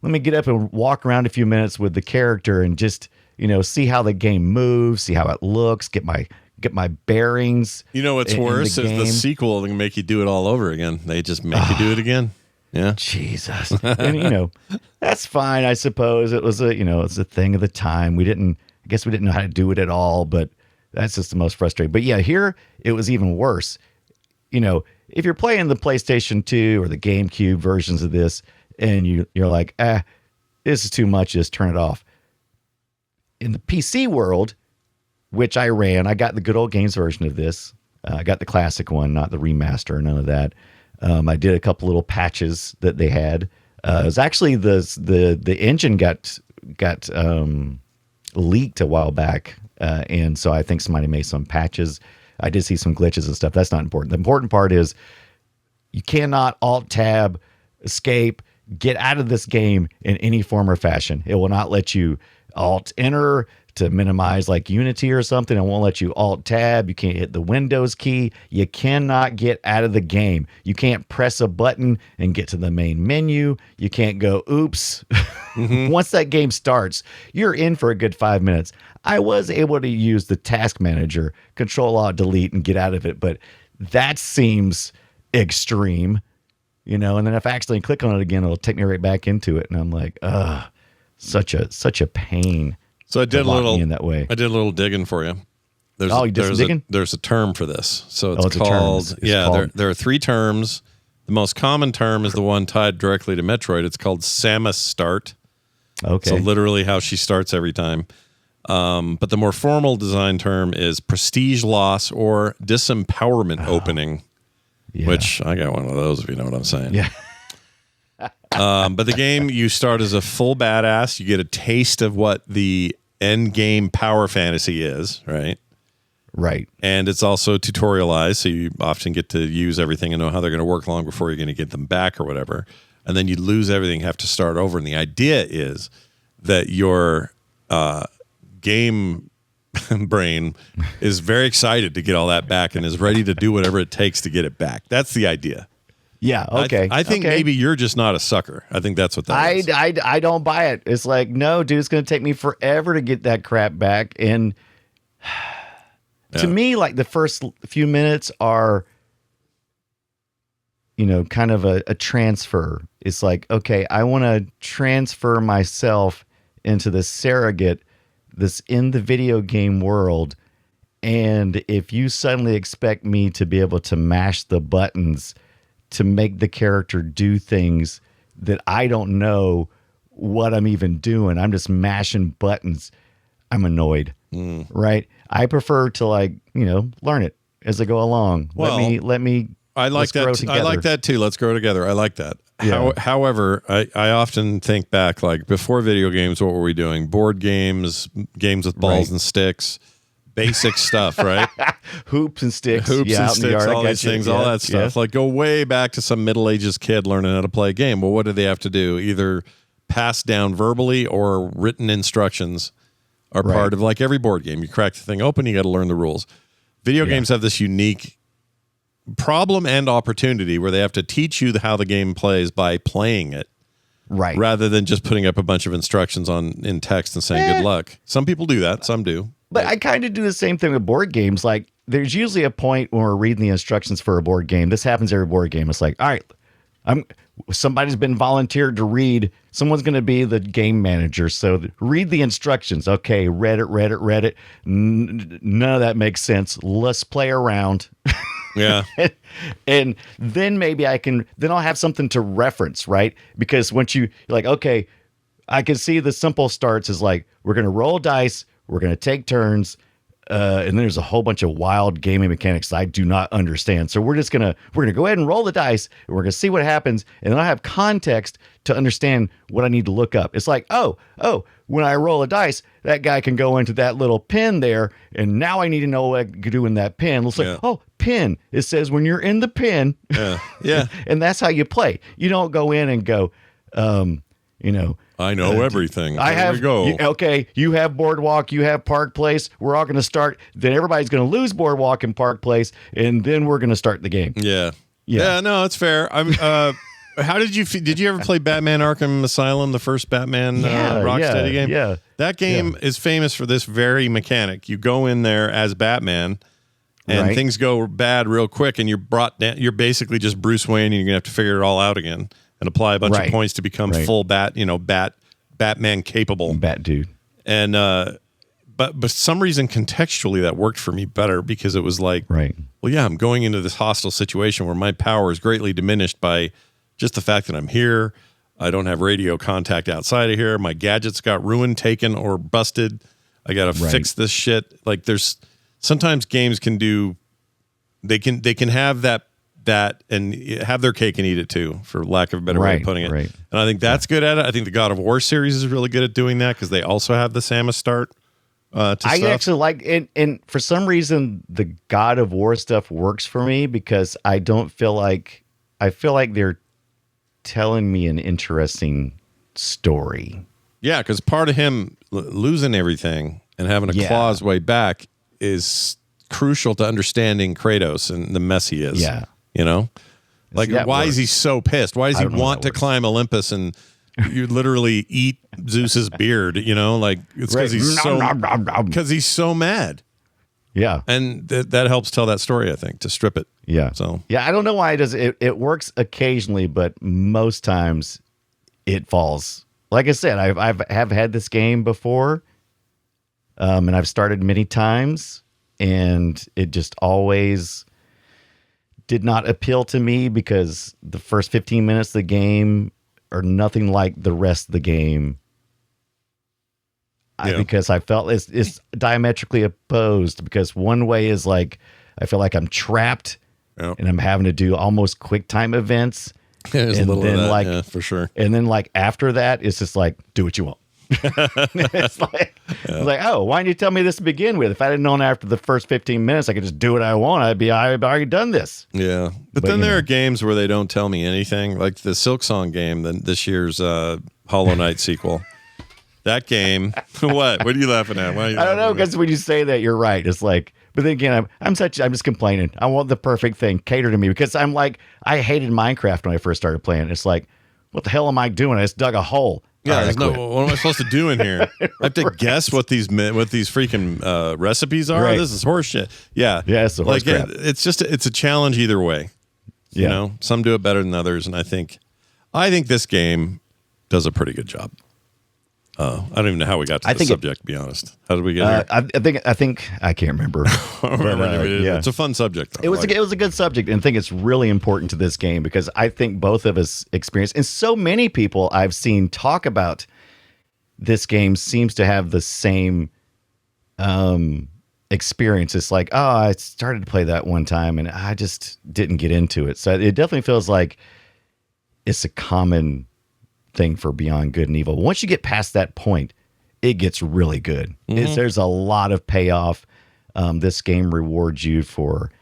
get up and walk around a few minutes with the character and just, see how the game moves, see how it looks, get my bearings. What's worse is the sequel can make you do it all over again. They just make you do it again. Yeah. Jesus. And, that's fine, I suppose. It was it's a thing of the time. I guess we didn't know how to do it at all, but that's just the most frustrating. But yeah, here it was even worse. If you're playing the PlayStation 2 or the GameCube versions of this, and you're like, this is too much, just turn it off. In the PC world, which I ran, I got the good old games version of this. I got the classic one, not the remaster, none of that. I did a couple little patches that they had. It was actually the engine got leaked a while back, and so I think somebody made some patches. I did see some glitches and stuff. That's not important. The important part is you cannot Alt-Tab, escape, get out of this game in any form or fashion. It will not let you Alt-Enter to minimize like Unity or something. It won't let you Alt-Tab. You can't hit the Windows key. You cannot get out of the game. You can't press a button and get to the main menu. You can't go, oops. Once that game starts, you're in for a good 5 minutes. I was able to use the task manager, Control-Alt-Delete, and get out of it, but that seems extreme. And then if I accidentally click on it again, it'll take me right back into it. And I'm like, such a pain. So I did a little in that way. I did a little digging for you. You did some digging? There's a term for this. So it's called, there are 3 terms. The most common term is the one tied directly to Metroid. It's called Samus start. Okay. So literally how she starts every time. But the more formal design term is prestige loss or disempowerment opening. Yeah. Which I got one of those, if you know what I'm saying. Yeah. But the game, you start as a full badass. You get a taste of what the end game power fantasy is, right? Right. And it's also tutorialized, so you often get to use everything and know how they're going to work long before you're going to get them back or whatever. And then you lose everything, have to start over. And the idea is that your game brain is very excited to get all that back and is ready to do whatever it takes to get it back. That's the idea. Yeah, okay. I think maybe you're just not a sucker. I think that's what that is. I don't buy it. It's like, no, dude, it's going to take me forever to get that crap back. And to me, like the first few minutes are, kind of a transfer. It's like, okay, I want to transfer myself into the surrogate that's in the video game world. And if you suddenly expect me to be able to mash the buttons to make the character do things that I don't know what I'm even doing. I'm just mashing buttons. I'm annoyed, right? I prefer to learn it as I go along. Well, let me. I like that. I like that too. Let's grow together. I like that. Yeah. However, I often think back, like before video games, what were we doing? Board games, games with balls and sticks, basic stuff, right? Hoops and sticks, and sticks, yard, all these things, all that stuff. Like go way back to some Middle Ages kid learning how to play a game. Well, what do they have to do? Either pass down verbally or written instructions are part of like every board game. You crack the thing open, you got to learn the rules. Video games have this unique problem and opportunity where they have to teach you how the game plays by playing it, rather than just putting up a bunch of instructions in text and saying good luck. Some people do that, some do. But I kind of do the same thing with board games. Like there's usually a point when we're reading the instructions for a board game. This happens every board game. It's like, all right, somebody's been volunteered to read. Someone's going to be the game manager. So read the instructions. Okay, read it. None of that makes sense. Let's play around. Yeah. And then maybe then I'll have something to reference, right? Because once you're like, okay, I can see the simple starts is like, we're going to roll dice, we're going to take turns, and then there's a whole bunch of wild gaming mechanics that I do not understand. So we're going to go ahead and roll the dice, and we're going to see what happens, and then I have context to understand what I need to look up. It's like, oh, when I roll a dice, that guy can go into that little pin there, and now I need to know what I can do in that pin. Let's say, pin. It says when you're in the pin. Yeah. And that's how you play. You don't go in and go, I know everything. We go. You have Boardwalk, you have Park Place. We're all going to start. Then everybody's going to lose Boardwalk and Park Place, and then we're going to start the game. Yeah. No, it's fair. How did you ever play Batman Arkham Asylum, the first Batman Rocksteady game? Yeah. That game is famous for this very mechanic. You go in there as Batman, and things go bad real quick, and you're brought down. You're basically just Bruce Wayne, and you're gonna have to figure it all out again and apply a bunch of points to become full Batman capable. Bat dude. And but some reason contextually that worked for me better because it was like, well, yeah, I'm going into this hostile situation where my power is greatly diminished by just the fact that I'm here. I don't have radio contact outside of here. My gadgets got ruined, taken, or busted. I got to fix this shit. Like sometimes games can do, they can have that and have their cake and eat it too, for lack of a better way of putting it. And I think that's good at it. I think the God of War series is really good at doing that because they also have the Samus start. I actually like it, and for some reason the God of War stuff works for me because I feel like they're telling me an interesting story. Yeah, because part of him losing everything and having to claw his way back is crucial to understanding Kratos and the mess he is. Yeah. You know? Like, why is he so pissed? Why does he want to climb Olympus and you literally eat Zeus's beard? You know, like it's because he's so mad. Yeah, and that helps tell that story. I think to strip it. Yeah. So I don't know why it does. It works occasionally, but most times it falls. Like I said, I've had this game before, and I've started many times, and it just always did not appeal to me because the first 15 minutes of the game are nothing like the rest of the game. Because I felt it's diametrically opposed, because one way is like, I feel like I'm trapped and I'm having to do almost quick time events. There's and a little then of that, for sure. And then like after that, it's just like, do what you want. It's like, oh, why didn't you tell me this to begin with? If I didn't known after the first 15 minutes, I could just do what I want. I've already done this. Yeah. But then there are games where they don't tell me anything, like the Silksong game, this year's Hollow Knight sequel. That game, what are you laughing at? Why are you I don't know, because when you say that, you're right. It's like, but then again, I'm just complaining. I want the perfect thing catered to me, because I'm like, I hated Minecraft when I first started playing. It's like, what the hell am I doing? I just dug a hole. Yeah, what am I supposed to do in here? I have to guess what these freaking recipes are. This is horseshit. Yeah, it's like it's a challenge either way. You know, some do it better than others, and I think this game does a pretty good job. I don't even know how we got to the subject, to be honest. How did we get here? I think I can't remember. It's a fun subject, though. It was a good subject, and I think it's really important to this game because I think both of us experienced, and so many people I've seen talk about this game seems to have the same experience. It's like, oh, I started to play that one time, and I just didn't get into it. So it definitely feels like it's a common thing for Beyond Good and Evil. Once you get past that point, it gets really good. There's a lot of payoff. This game rewards you for,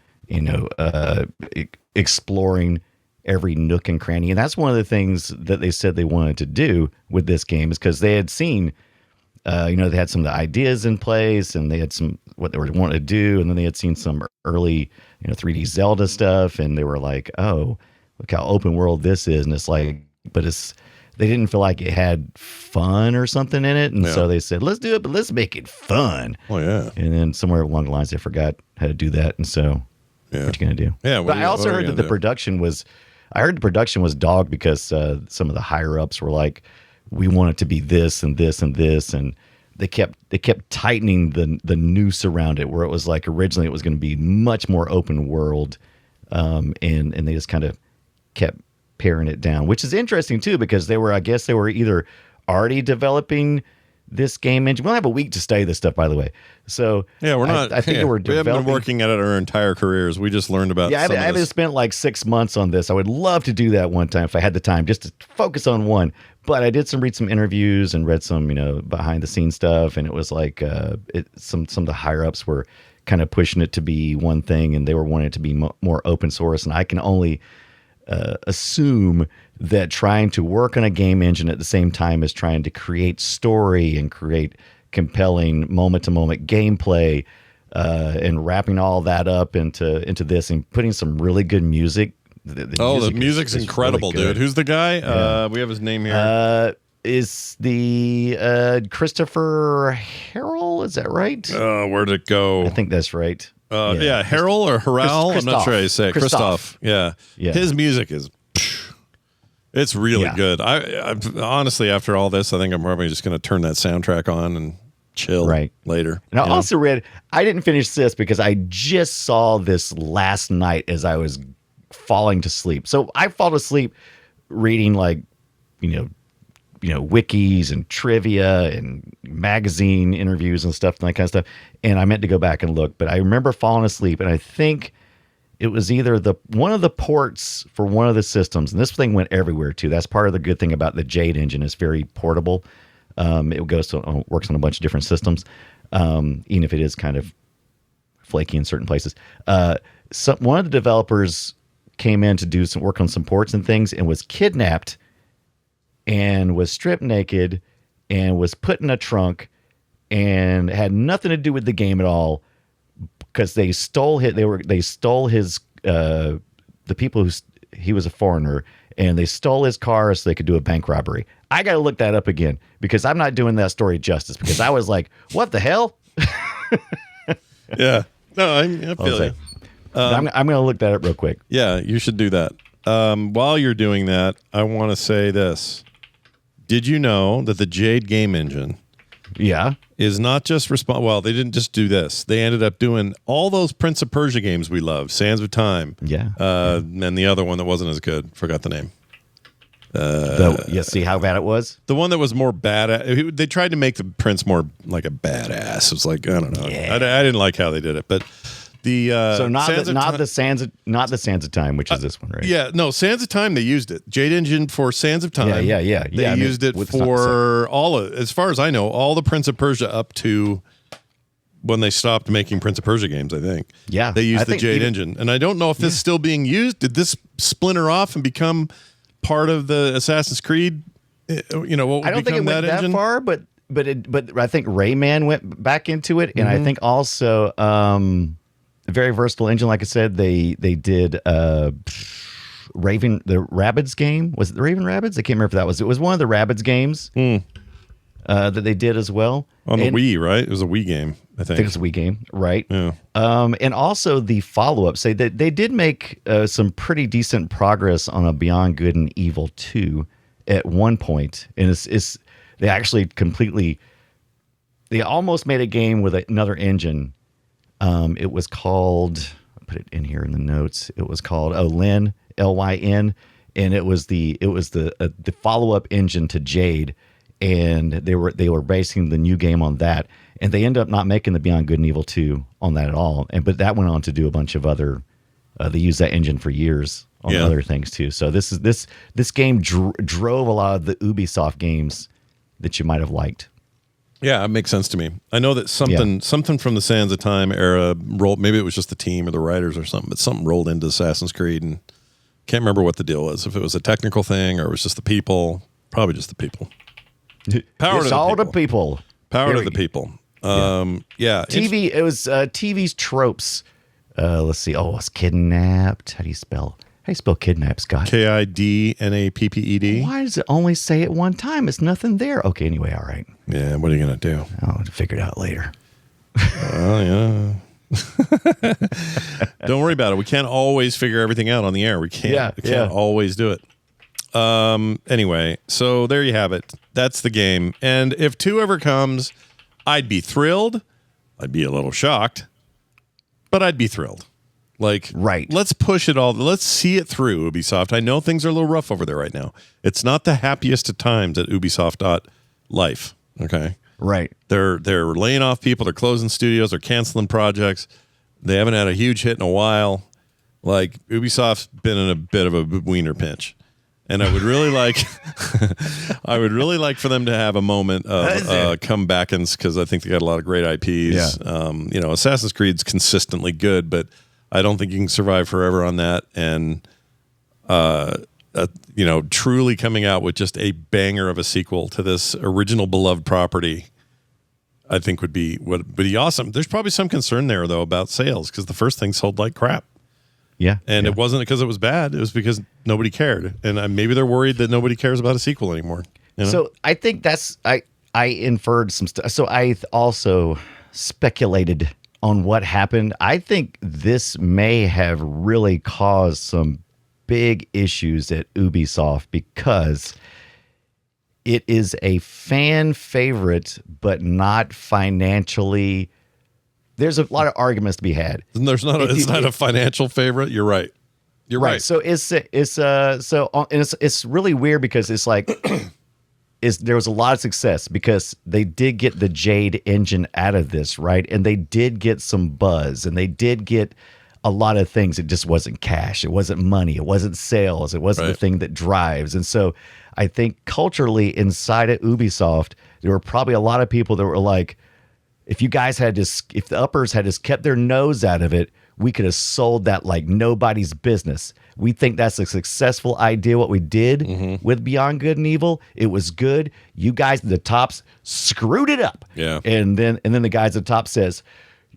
exploring every nook and cranny. And that's one of the things that they said they wanted to do with this game is because they had seen, they had some of the ideas in place and they had some, what they were wanting to do. And then they had seen some early, 3D Zelda stuff. And they were like, oh, look how open world this is. And it's like, they didn't feel like it had fun or something in it. And so they said, let's do it, but let's make it fun. Oh, yeah. And then somewhere along the lines, they forgot how to do that. And so what you going to do? Yeah. But I also heard that the production was dogged because some of the higher ups were like, we want it to be this and this and this. And they kept tightening the noose around it where it was like originally it was going to be much more open world. And they just kind of kept paring it down, which is interesting too, because they were either already developing this game engine. We'll have a week to study this stuff, by the way. So we're not. I think they were developing. We haven't been working at it our entire careers. We just learned about. Yeah, I haven't spent like 6 months on this. I would love to do that one time if I had the time, just to focus on one. But I did read some interviews and read some, behind the scenes stuff, and it was like some of the higher ups were kind of pushing it to be one thing, and they were wanting it to be more open source. And I can only assume that trying to work on a game engine at the same time as trying to create story and create compelling moment-to-moment gameplay and wrapping all that up into this and putting some really good music. The music's incredible, really dude. Who's the guy? Yeah. We have his name here. Is the Christopher Harrell? Is that right? Where'd it go? I think that's right. Harrell or Harrell? I'm not sure how you say it. Christoph. Yeah. His music is, it's really good. I honestly, after all this, I think I'm probably just going to turn that soundtrack on and chill later. And I also read, I didn't finish this because I just saw this last night as I was falling to sleep. So I fall asleep reading wikis and trivia and magazine interviews and stuff and that kind of stuff. And I meant to go back and look, but I remember falling asleep, and I think it was either one of the ports for one of the systems, and this thing went everywhere too. That's part of the good thing about the Jade engine. It's very portable. It works on a bunch of different systems, even if it is kind of flaky in certain places. One of the developers came in to do some work on some ports and things, and was kidnapped and was stripped naked and was put in a trunk and had nothing to do with the game at all because they stole his, the people he was a foreigner, and they stole his car so they could do a bank robbery. I got to look that up again because I'm not doing that story justice because I was like, what the hell? Yeah. No, I feel you. I'm going to look that up real quick. Yeah, you should do that. While you're doing that, I want to say this. Did you know that the Jade game engine is not just well, they didn't just do this. They ended up doing all those Prince of Persia games we love, Sands of Time. Yeah. And the other one that wasn't as good. Forgot the name. See how bad it was? The one that was more badass. They tried to make the Prince more like a badass. It was like, I don't know. Yeah. I didn't like how they did it, but not the Sands of Time, which is this one, right? Yeah, no, Sands of Time. They used it. Jade Engine for Sands of Time. Yeah. They used it for as far as I know, all the Prince of Persia up to when they stopped making Prince of Persia games. I think. Yeah, they used the Jade Engine, and I don't know if this is still being used. Did this splinter off and become part of the Assassin's Creed? What would I don't think it went that far, but I think Rayman went back into it, and I think also. A very versatile engine, like I said. They did the Rabbids game. Was it the Raven Rabbids? I can't remember if that was. It was one of the Rabbids games that they did as well on the Wii, right? It was a Wii game. I think it was a Wii game, right? Yeah. And also the follow-up. Say that they did make some pretty decent progress on a Beyond Good and Evil 2 at one point, and it's they actually they almost made a game with another engine. It was called, I'll put it in here in the notes. It was called Lyn, Lyn, and it was the follow-up engine to Jade, and they were basing the new game on that, and they ended up not making the Beyond Good and Evil 2 on that at all. But that went on to do a bunch of other. They used that engine for years on other things too. So this game drove a lot of the Ubisoft games that you might have liked. Yeah, it makes sense to me. I know that something from the Sands of Time era rolled. Maybe it was just the team or the writers or something, but something rolled into Assassin's Creed, and can't remember what the deal was. If it was a technical thing or it was just the people. Probably just the people. Power it's to all the the people. Power to the people. TV. It was TV's tropes. Let's see. Oh, it's kidnapped. How do you spell kidnap, Scott? KIDNAPPED. Why does it only say it one time? It's nothing there. Okay, anyway, all right. Yeah, what are you going to do? I'll figure it out later. Oh, yeah. Don't worry about it. We can't always figure everything out on the air. We can't always do it. Anyway, so there you have it. That's the game. And if 2 ever comes, I'd be thrilled. I'd be a little shocked, but I'd be thrilled. Like, right. Let's push it all. Let's see it through, Ubisoft. I know things are a little rough over there right now. It's not the happiest of times at Ubisoft.life. Okay. Right. They're laying off people. They're closing studios. They're canceling projects. They haven't had a huge hit in a while. Like, Ubisoft's been in a bit of a wiener pinch. And I would really like, for them to have a moment of comebackings, because I think they got a lot of great IPs. Yeah. Assassin's Creed's consistently good, but I don't think you can survive forever on that. And truly coming out with just a banger of a sequel to this original beloved property, I think would be awesome. There's probably some concern there though about sales, because the first thing sold like crap. Yeah. And it wasn't because it was bad. It was because nobody cared. And maybe they're worried that nobody cares about a sequel anymore. So I think that's, I inferred some stuff. So I also speculated on what happened. I think this may have really caused some big issues at Ubisoft, because it is a fan favorite, but not financially. There's a lot of arguments to be had. It's not a financial favorite. You're right. You're right. So it's really weird, because it's like there was a lot of success because they did get the Jade engine out of this, right? And they did get some buzz, and they did get a lot of things. It just wasn't cash. It wasn't money. It wasn't sales. It wasn't the thing that drives. And so I think culturally inside of Ubisoft, there were probably a lot of people that were like, if you guys if the uppers had just kept their nose out of it, we could have sold that like nobody's business. We think that's a successful idea, what we did with Beyond Good and Evil. It was good. You guys at the tops screwed it up. Yeah. And then the guys at the top says,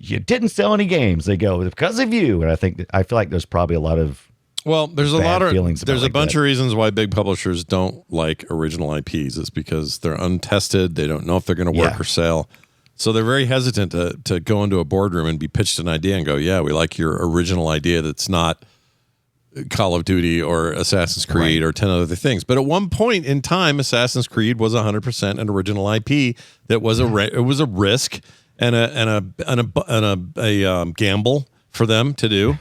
you didn't sell any games. They go, because of you. And I feel like there's probably a lot of there's a bunch of reasons why big publishers don't like original IPs. It's because they're untested. They don't know if they're going to work or sell. So they're very hesitant to go into a boardroom and be pitched an idea and go, yeah, we like your original idea that's not Call of Duty or Assassin's Creed or 10 other things. But at one point in time, Assassin's Creed was 100% an original IP that was it was a risk and a gamble for them to do,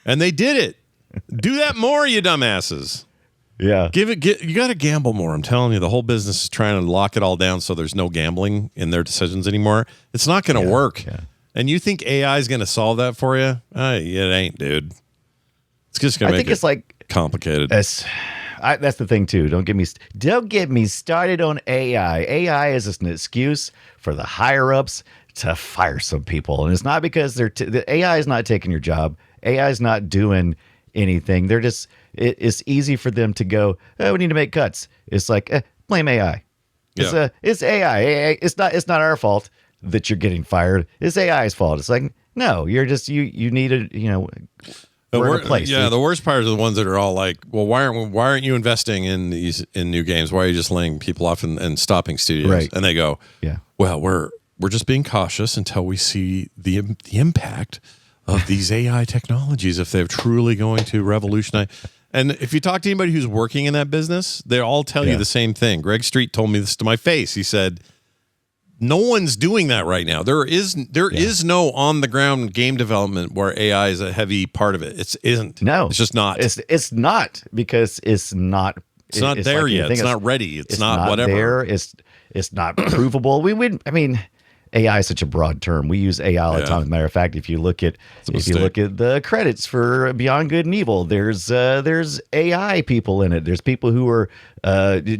and they did it. Do that more, you dumbasses. Yeah. You got to gamble more. I'm telling you, the whole business is trying to lock it all down so there's no gambling in their decisions anymore. It's not going to work. Yeah. And you think AI is going to solve that for you? It ain't, dude. It's just going to make it complicated. That's the thing too. Don't get me started on AI. AI is just an excuse for the higher ups to fire some people, and it's not because the AI is not taking your job. AI is not doing anything. They're just. It's easy for them to go, oh, we need to make cuts. It's like, blame AI. It's AI. It's not our fault that you're getting fired. It's AI's fault. It's like, no, you're just, you need a, we're in a place. Yeah, the worst part are the ones that are all like, well, why aren't you investing in new games? Why are you just laying people off and stopping studios? Right. And they go, well, we're just being cautious until we see the impact of these AI technologies, if they're truly going to revolutionize. And if you talk to anybody who's working in that business, they all tell you the same thing. Greg Street told me this to my face. He said, no one's doing that right now. There is no on the ground game development where AI is a heavy part of it. It isn't. No, it's just not. It's not because it's not. It's not there like yet. It's not ready. It's not whatever. There. It's not provable. I mean, AI is such a broad term. We use AI all the time. As a matter of fact, if you look at the credits for Beyond Good and Evil, there's AI people in it. There's people who are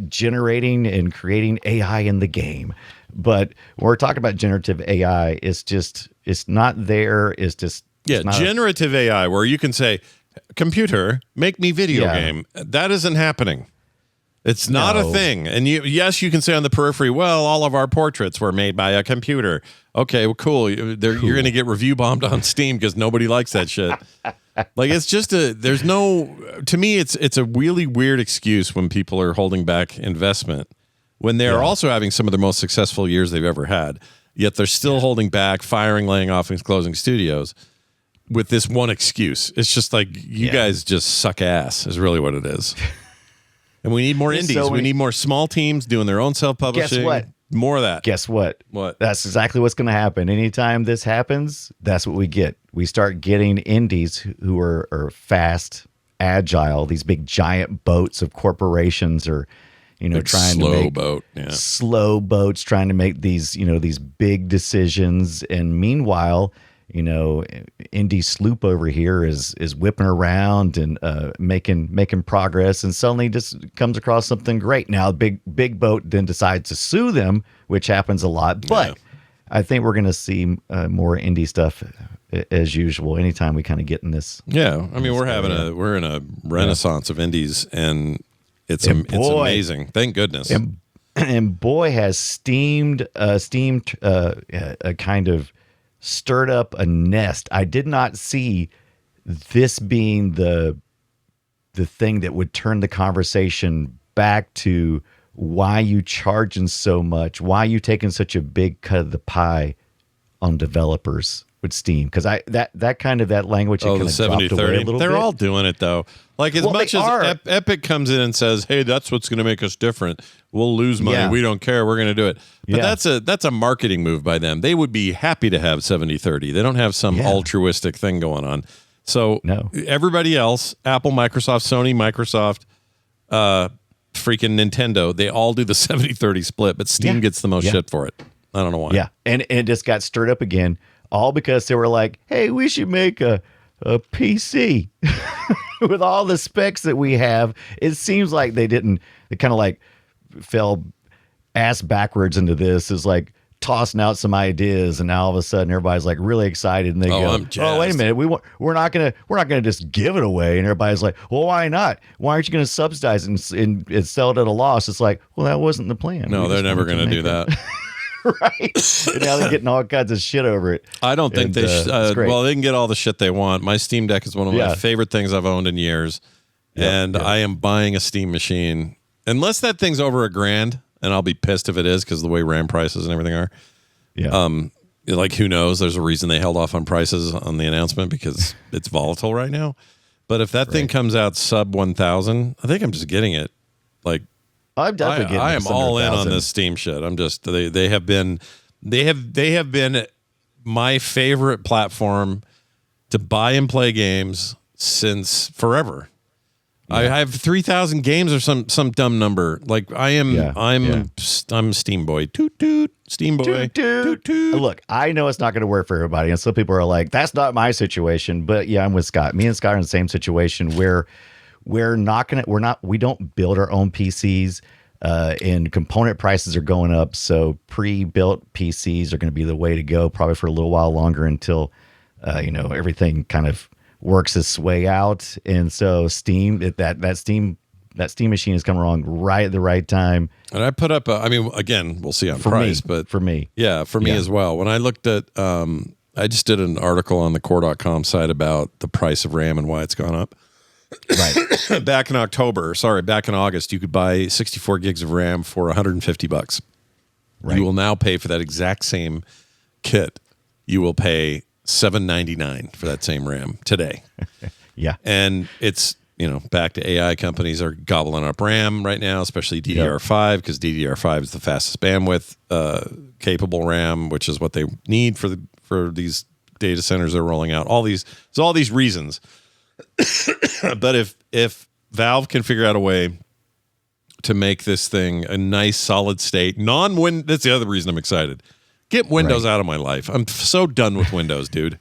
generating and creating AI in the game. But when we're talking about generative AI, it's not there. It's just generative AI, where you can say, "Computer, make me video game." That isn't happening. It's not a thing. And you can say on the periphery, well, all of our portraits were made by a computer. Okay, well, cool. You're going to get review bombed on Steam because nobody likes that shit. Like, it's just to me, it's a really weird excuse when people are holding back investment when they're also having some of the most successful years they've ever had, yet they're still holding back, firing, laying off, and closing studios with this one excuse. It's just like, you guys just suck ass is really what it is. And we need more indies. We need more small teams doing their own self-publishing. Guess what? More of that. Guess what? What? That's exactly what's going to happen. Anytime this happens, that's what we get. We start getting indies who are fast, agile. These big giant boats of corporations are, trying to make slow boats, trying to make these big decisions. And meanwhile, indie sloop over here is whipping around and making progress, and suddenly just comes across something great. Now, big boat then decides to sue them, which happens a lot. But I think we're going to see more indie stuff as usual. Anytime we kind of get in this, I mean, we're in a renaissance of indies, and it's amazing. Thank goodness. And boy, has Steam kind of stirred up a nest. I did not see this being the thing that would turn the conversation back to why you charging so much, why you taking such a big cut of the pie on developers with Steam. Because that kind of language, it kind of dropped away a little bit. They're all doing it though. Like, as much as Epic comes in and says, "Hey, that's what's going to make us different. We'll lose money. Yeah. We don't care. We're going to do it." But that's a marketing move by them. They would be happy to have 70/30. They don't have some altruistic thing going on. So everybody else, Apple, Microsoft, Sony, freaking Nintendo, they all do the 70/30 split, but Steam gets the most shit for it. I don't know why. Yeah, and it just got stirred up again, all because they were like, "Hey, we should make a PC." With all the specs that we have, it seems like they kind of like fell ass backwards into this. Is like tossing out some ideas, and now all of a sudden everybody's like really excited, and they go, "Oh, wait a minute, we're not gonna just give it away." And everybody's like, "Well, why not? Why aren't you gonna subsidize it and sell it at a loss?" It's like, well, that wasn't the plan. No, they're never gonna do that. Right. And now they're getting all kinds of shit over it. I don't think they well, they can get all the shit they want. My Steam Deck is one of my favorite things I've owned in years. I am buying a Steam machine. Unless that thing's over $1,000, and I'll be pissed if it is because of the way RAM prices and everything are. Yeah. Like, who knows? There's a reason they held off on prices on the announcement, because it's volatile right now. But if that thing comes out sub 1,000, I think I'm just getting it. Like, I'm definitely getting. I am all in on this Steam shit. I'm just they have been my favorite platform to buy and play games since forever. Yeah. I have 3,000 games or some dumb number. Like, I'm Steam boy. Toot toot. Steam boy. Toot toot. Toot toot. Look, I know it's not going to work for everybody, and some people are like, "That's not my situation." But yeah, I'm with Scott. Me and Scott are in the same situation where we don't build our own PCs, and component prices are going up. So pre-built PCs are going to be the way to go, probably for a little while longer, until everything kind of works its way out. And so Steam, that Steam machine is coming along right at the right time. And I put up again, we'll see on price, but for me as well. When I looked at, I just did an article on the core.com site about the price of RAM and why it's gone up. Right. Back in August, you could buy 64 gigs of RAM for $150. Right. You will now pay for that exact same kit. You will pay $799 for that same RAM today. Yeah. And it's back to AI companies are gobbling up RAM right now, especially DDR5, because DDR5 is the fastest bandwidth capable RAM, which is what they need for these data centers they're rolling out. All these reasons. But if Valve can figure out a way to make this thing a nice solid state, that's the other reason I'm excited. Get Windows out of my life. I'm so done with Windows, dude.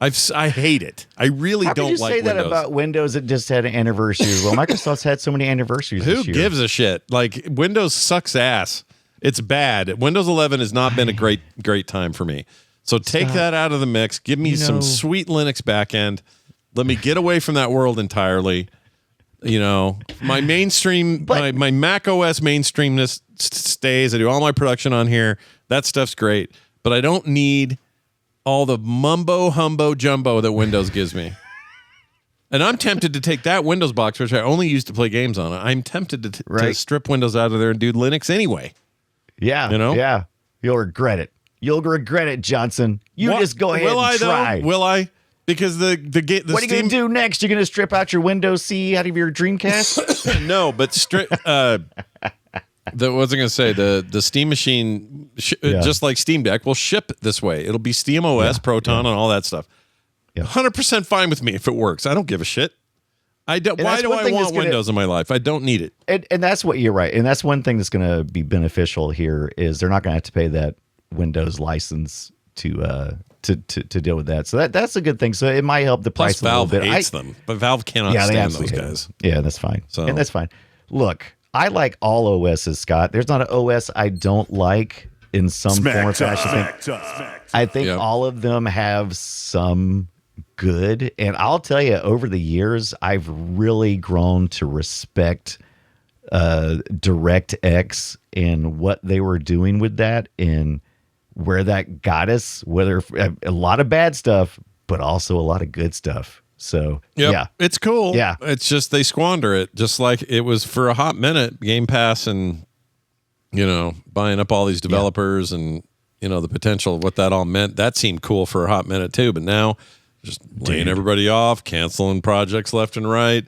I hate it. I really don't like Windows. How could you say that about Windows? It just had an anniversary. Well, Microsoft's had so many anniversaries this year. Who gives a shit? Like, Windows sucks ass. It's bad. Windows 11 has not been a great time for me. So take that out of the mix. Give me some sweet Linux backend. Let me get away from that world entirely. My mainstream, my Mac OS mainstreamness stays. I do all my production on here. That stuff's great. But I don't need all the mumbo humbo jumbo that Windows gives me. And I'm tempted to take that Windows box, which I only use to play games on. I'm tempted to strip Windows out of there and do Linux anyway. Yeah. Yeah. You'll regret it. You'll regret it, Johnson. Just go ahead and try. Will I? Because the what are you going to do next? You're going to strip out your Windows CE out of your Dreamcast? No, but what was I going to say? The Steam machine, just like Steam Deck, will ship this way. It'll be Steam OS, Proton, and all that stuff. 100% fine with me if it works. I don't give a shit. Why do I want Windows in my life? I don't need it. And that's what you're right. And that's one thing that's going to be beneficial here is they're not going to have to pay that Windows license to deal with that. So that's a good thing. So it might help the price a little bit. Valve hates them, but Valve cannot stand those guys. Yeah, that's fine. And that's fine. Look, I like all OSs, Scott. There's not an OS I don't like in some form or fashion. I think all of them have some good. And I'll tell you, over the years, I've really grown to respect DirectX and what they were doing with that and where that got us, whether a lot of bad stuff, but also a lot of good stuff. So, it's cool. Yeah. It's just they squander it, just like it was for a hot minute, Game Pass and, buying up all these developers and, the potential of what that all meant. That seemed cool for a hot minute too, but now just laying everybody off, canceling projects left and right.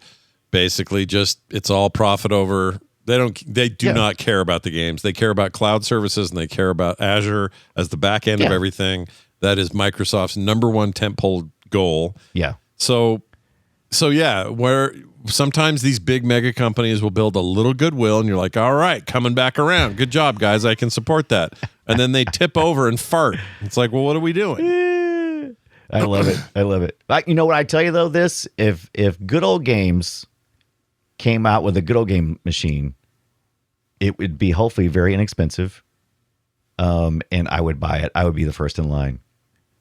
Basically just, it's all profit over. They do not care about the games. They care about cloud services and they care about Azure as the back end of everything. That is Microsoft's number one tentpole goal. Yeah. So where sometimes these big mega companies will build a little goodwill and you're like, all right, coming back around. Good job, guys. I can support that. And then they tip over and fart. It's like, well, what are we doing? I love it. I love it. You know what I tell you though, if Good Old Games came out with a Good Old Game machine, it would be hopefully very inexpensive. And I would buy it. I would be the first in line.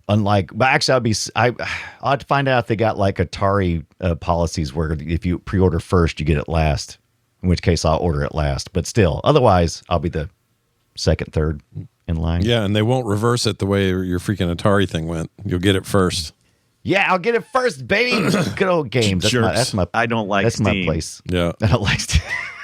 But actually I'll have to find out if they got like Atari policies where if you pre-order first, you get it last, in which case I'll order it last, but still, otherwise I'll be the second, third in line. Yeah. And they won't reverse it the way your freaking Atari thing went. You'll get it first. Yeah, I'll get it first, baby. Good Old Games. That's my. I don't like that's Steam. My place. Yeah, I don't like Steam.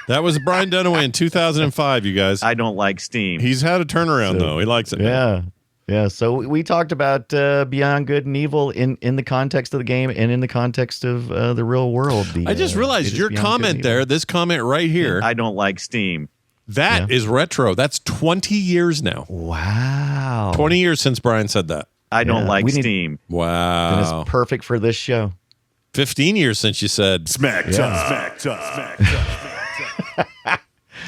That was Brian Dunaway in 2005. You guys. I don't like Steam. He's had a turnaround though. He likes it. Yeah, yeah. So we talked about Beyond Good and Evil in the context of the game and in the context of the real world. I just realized your comment there. This comment right here. I don't like Steam. That is retro. That's 20 years now. Wow. 20 years since Brian said that. I don't like Steam. Wow. And it's perfect for this show. 15 years since you said smack talk.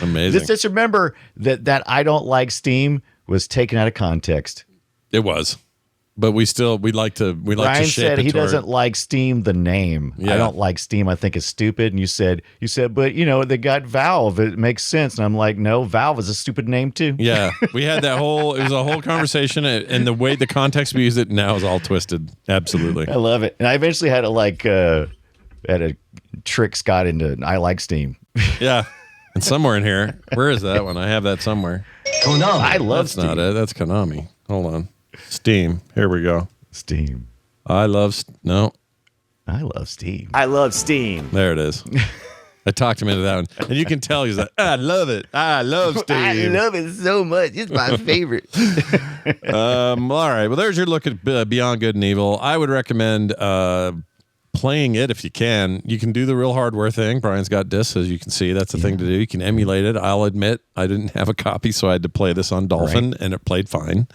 Amazing. Just remember that I don't like Steam was taken out of context. It was. But we like to Brian shape said it he toward... doesn't like Steam, the name. Yeah. I don't like Steam. I think it's stupid. And you said, but they got Valve. It makes sense. And I'm like, no, Valve is a stupid name too. Yeah. We had it was a whole conversation and the way the context we use it now is all twisted. Absolutely. I love it. And I eventually had to trick Scott into, I like Steam. Yeah. And somewhere in here, where is that one? I have that somewhere. Konami. I love Steam. That's not it. That's Konami. Hold on. Steam. Here we go. Steam. I love Steam. I love Steam. There it is. I talked him into that one. And you can tell he's like, I love it. I love Steam. I love it so much. It's my favorite. All right. Well, there's your look at Beyond Good and Evil. I would recommend playing it if you can. You can do the real hardware thing. Brian's got discs, as you can see. That's the thing to do. You can emulate it. I'll admit I didn't have a copy, so I had to play this on Dolphin, and it played fine.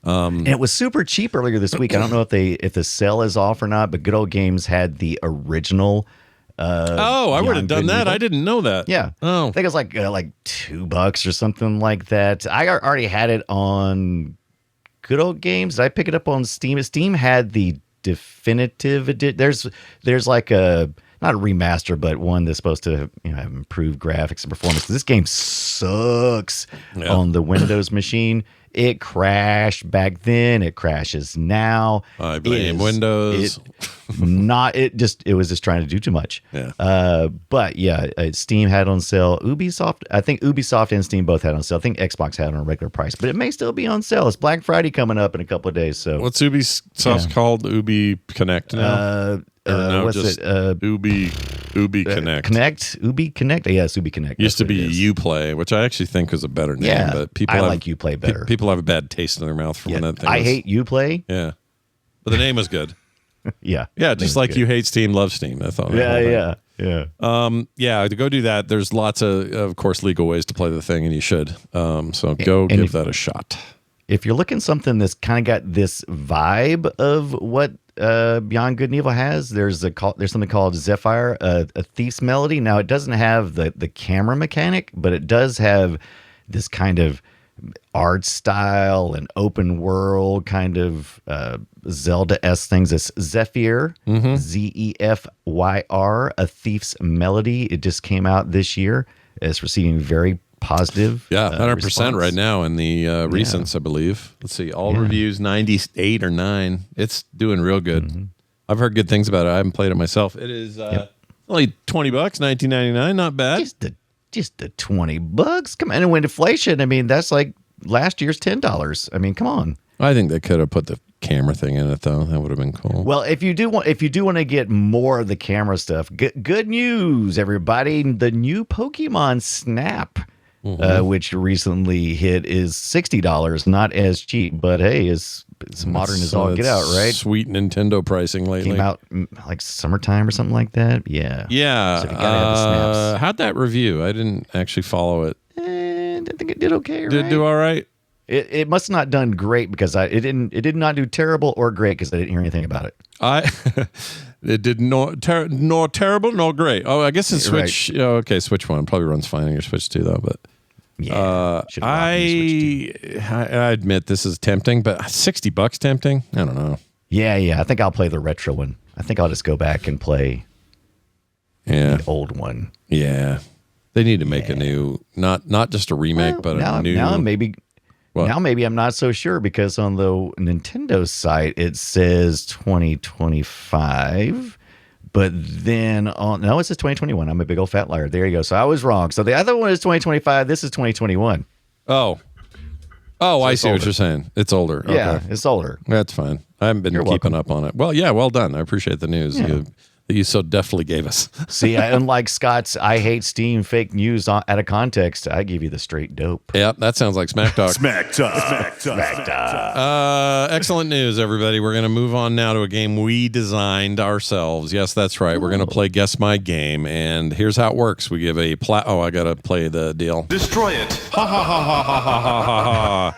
And it was super cheap earlier this week. I don't know if the sale is off or not, but Good Old Games had the original. I would have done that. I didn't know that. Yeah. Oh, I think it was like $2 or something like that. I already had it on Good Old Games. Did I pick it up on Steam? Steam had the definitive edition. There's like a not a remaster, but one that's supposed to have improved graphics and performance. This game sucks on the Windows machine. It crashed back then. It crashes now. I blame Windows. It was just trying to do too much. Yeah. But yeah, Steam had on sale. I think Ubisoft and Steam both had on sale. I think Xbox had it on a regular price, but it may still be on sale. It's Black Friday coming up in a couple of days. So what's Ubisoft called? Ubi Connect now? What's it? Ubi Connect. Ubi Connect. Yes, Ubi Connect. Used to be Uplay, which I actually think was a better name. Yeah, but people like Uplay better. People have a bad taste in their mouth from when that thing. I hate Uplay. Yeah, but the name was good. Yeah, just like you hate Steam, love Steam. I thought. Yeah. To go do that. There's lots of course, legal ways to play the thing, and you should. So go give that a shot. If you're looking something that's kind of got this vibe of what Beyond Good and Evil has, there's something called Zephyr, a Thief's Melody. Now it doesn't have the camera mechanic, but it does have this kind of art style and open world kind of Zelda-esque things. It's Zephyr, Zephyr, a Thief's Melody. It just came out this year. It's receiving very positive. 100% right now in the recents, I believe. Let's see, all reviews 98 or 9. It's doing real good. I've heard good things about it. I haven't played it myself. It is only $20, $19.99. Not bad. Just the $20. Come on, and when inflation, I mean, that's like last year's $10. I mean, come on. I think they could have put the camera thing in it though. That would have been cool. Well, if you do want to get more of the camera stuff, good news, everybody! The new Pokemon Snap. Which recently hit is $60, not as cheap, but hey, it's modern as all get out, right? Sweet Nintendo pricing lately. Came out like summertime or something like that. Yeah. So you gotta have the snaps. How'd that review? I didn't actually follow it. I think it did okay. Right? Did it do all right? It must not done great because it did not do terrible or great because I didn't hear anything about it. It did nor terrible nor great. Oh, I guess it's Switch. Right. Okay, Switch 1 probably runs fine on your Switch 2 though, but. Yeah, I admit this is tempting, but $60 tempting? I don't know. Yeah. I think I'll play the retro one. I think I'll just go back and play the old one. Yeah. They need to make a new, not just a remake, but a new. Now maybe I'm not so sure because on the Nintendo site it says 2025. But then it says 2021. I'm a big old fat liar. There you go. So I was wrong. So the other one is 2025. This is 2021. Oh, so I see older. What you're saying. It's older. Yeah, okay. it's older. That's fine. I haven't been keeping up on it. Well, yeah, well done. I appreciate the news that you so deftly gave us. See, unlike Scott's I hate Steam fake news out of context, I give you the straight dope. Yep, that sounds like Smack Talk. Smack Talk. Excellent news, everybody. We're going to move on now to a game we designed ourselves. Yes, that's right. We're going to play Guess My Game, and here's how it works. We give a I got to play the deal. Destroy it. Ha ha ha ha ha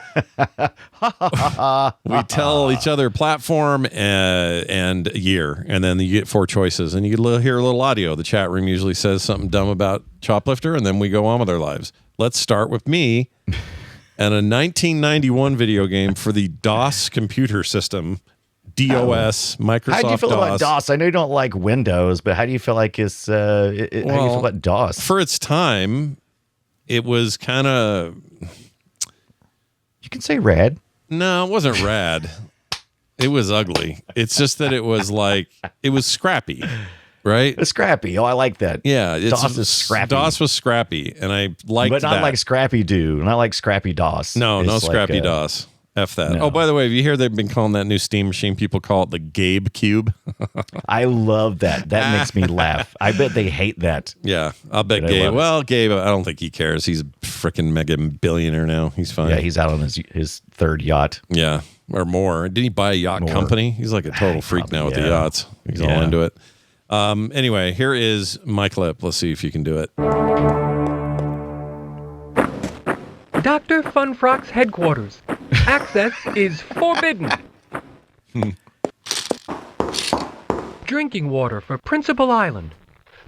ha ha. We tell each other platform and year, and then you get 4 choices. And you hear a little audio. The chat room usually says something dumb about Choplifter, and then we go on with our lives. Let's start with me and a 1991 video game for the DOS computer system. DOS, Microsoft DOS. How do you feel about DOS? I know you don't like Windows, but how do you feel like how do you feel about DOS? For its time, it was kind of... You can say rad. No, it wasn't rad. It was ugly. It's just that it was scrappy, right? It's scrappy. Oh, I like that. Yeah. DOS is scrappy. DOS was scrappy, and I liked that. But not like Scrappy Doo. Not like Scrappy DOS. No Scrappy DOS. F that. No. Oh, by the way, have you hear they've been calling that new Steam machine, people call it the Gabe Cube? I love that. That makes me laugh. I bet they hate that. Yeah, I'll bet Gabe. Well, Gabe, I don't think he cares. He's a freaking mega billionaire now. He's fine. Yeah, he's out on his third yacht. Yeah, or more. Didn't he buy a yacht company? He's like a total freak now with the yachts. He's all into it. Anyway, here is my clip. Let's see if you can do it. Dr. Funfrock's headquarters. Access is forbidden. Drinking water for Principal Island.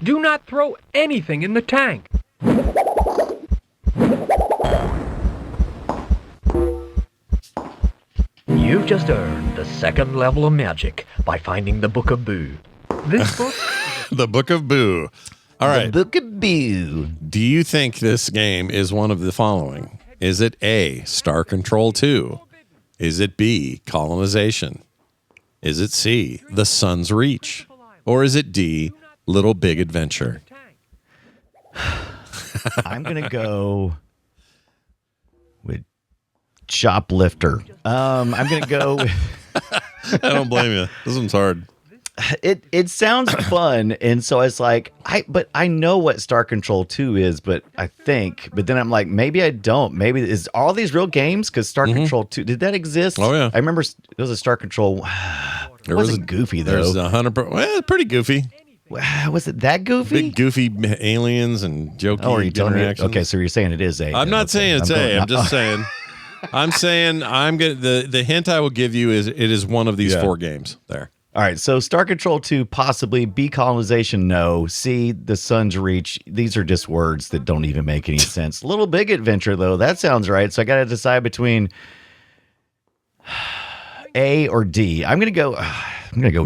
Do not throw anything in the tank. You've just earned the second level of magic by finding the Book of Boo. This book? The Book of Boo. All right. The Book of Boo. Do you think this game is one of the following? Is it A, Star Control 2? Is it B, Colonization? Is it C, The Sun's Reach? Or is it D, Little Big Adventure? I'm going to go with Shoplifter. I'm going to go with... I don't blame you. This one's hard. It sounds fun, and so it's like I know what Star Control 2 is, but then I'm like, maybe I don't. Maybe is all these real games? Because Star Control 2, did that exist? Oh yeah, I remember it was a Star Control. It wasn't goofy though. There's 100%. Well, pretty goofy. Was it that goofy? Big goofy aliens and jokey. Oh, are you telling me? interactions. Okay, so you're saying it is A. I'm not saying it's A. I'm just saying. I'm saying the hint I will give you is it is one of these 4 games there. All right, so Star Control 2, possibly. B, Colonization, no. C, The Sun's Reach. These are just words that don't even make any sense. Little Big Adventure, though, that sounds right. So I got to decide between A or D. I'm gonna go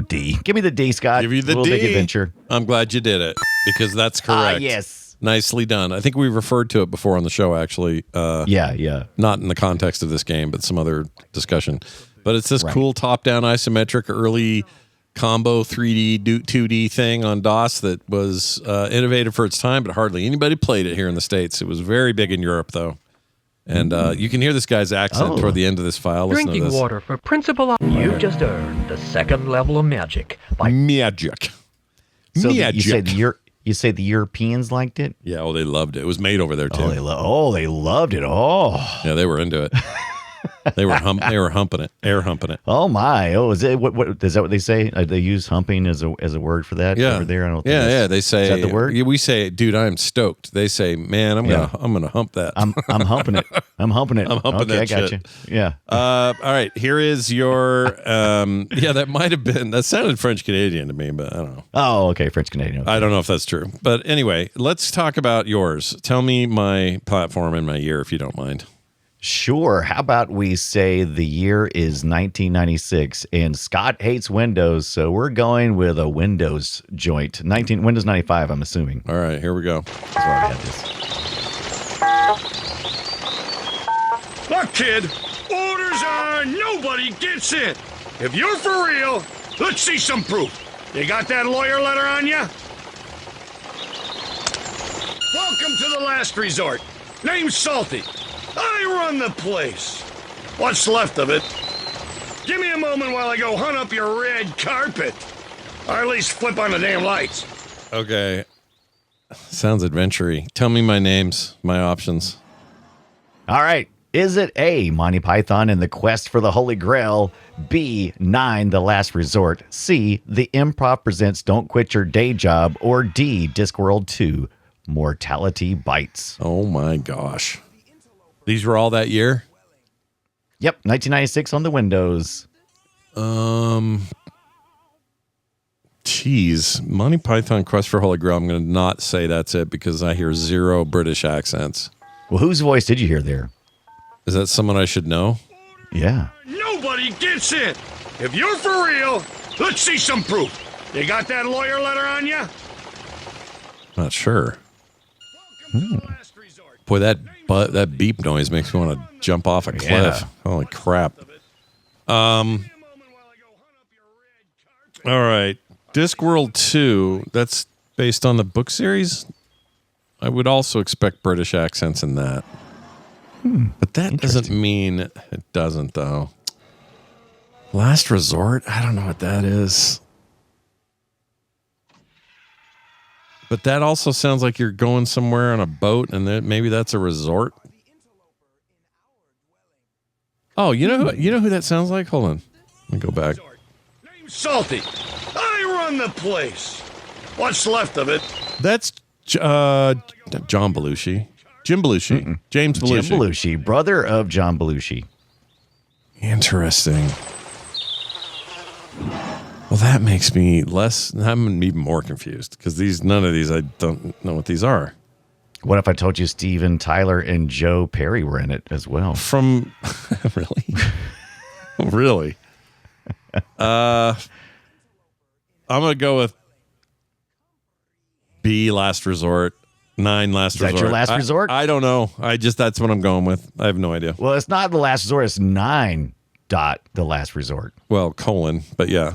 D. Give me the D, Scott. Give you the Little D. Big Adventure. I'm glad you did it because that's correct. Yes. Nicely done. I think we referred to it before on the show, actually. Yeah. Not in the context of this game, but some other discussion. But it's this cool top-down isometric early combo 3D 2D thing on DOS that was innovative for its time, but hardly anybody played it here in the States. It was very big in Europe, though. And you can hear this guy's accent toward the end of this file. Listen to Drinking this. water for Principal Island. You've just earned the second level of magic by Magic. So Magic. you say the Europeans liked it? Yeah, they loved it. It was made over there, too. They loved it. Oh. Yeah, they were into it. They were humping it, air humping it. Oh my! Oh, is it what is that what they say? They use humping as a word for that over there. I don't think They say, is that the word? We say, dude, I'm stoked. They say, man, I'm gonna hump that. I'm humping it. I'm humping it. I'm humping okay, that I got shit. you. Yeah. All right, here is your. That might have been. That sounded French Canadian to me, but I don't know. Oh, okay, French Canadian. Okay. I don't know if that's true, but anyway, let's talk about yours. Tell me my platform and my year, if you don't mind. Sure. How about we say the year is 1996 and Scott hates Windows, so we're going with a Windows joint. Windows 95, I'm assuming. All right, here we go. That's where I got this. Look, kid, orders are nobody gets in. If you're for real, let's see some proof. You got that lawyer letter on you? Welcome to the last resort. Name's Salty. I run the place. What's left of it? Give me a moment while I go hunt up your red carpet. Or at least flip on the damn lights. Okay. Sounds adventure-y. Tell me my names, my options. All right. Is it A, Monty Python and the Quest for the Holy Grail? B, 9, The Last Resort? C, The Improv Presents Don't Quit Your Day Job? Or D, Discworld 2, Mortality Bites? Oh my gosh. These were all that year? Yep, 1996 on the Windows. Geez, Monty Python Quest for Holy Grail. I'm going to not say that's it because I hear 0 British accents. Well, whose voice did you hear there? Is that someone I should know? Yeah. Nobody gets in. If you're for real, let's see some proof. You got that lawyer letter on you? Not sure. Boy, that beep noise makes me want to jump off a cliff. Yeah. Holy crap. All right. Discworld 2, that's based on the book series. I would also expect British accents in that. But that doesn't mean it doesn't, though. Last Resort? I don't know what that is. But that also sounds like you're going somewhere on a boat, and then maybe that's a resort. Oh, you know who that sounds like? Hold on. Let me go back. Name's Salty. I run the place. What's left of it. That's John Belushi. Jim Belushi. Mm-mm. James Belushi. Jim Belushi, brother of John Belushi. Interesting. Well, that makes me I'm even more confused because none of these, I don't know what these are. What if I told you Steven Tyler and Joe Perry were in it as well? Really? Really? I'm going to go with B, Last Resort. 9, Last Resort. Is that your last resort? I don't know. That's what I'm going with. I have no idea. Well, it's not the last resort. It's 9. The last resort. Well, colon, but yeah.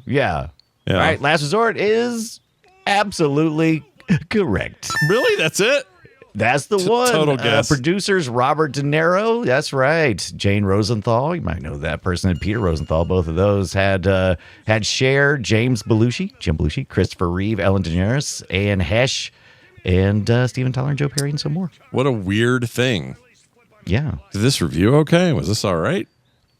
Yeah. All right. Last resort is absolutely correct. Really? That's it? That's the one. Total guess. Producers Robert De Niro. That's right. Jane Rosenthal. You might know that person. And Peter Rosenthal. Both of those had Cher, Jim Belushi, Christopher Reeve, Ellen DeGeneres, Anne Hesh, and Steven Tyler and Joe Perry and some more. What a weird thing. Yeah. Is this review okay? Was this all right?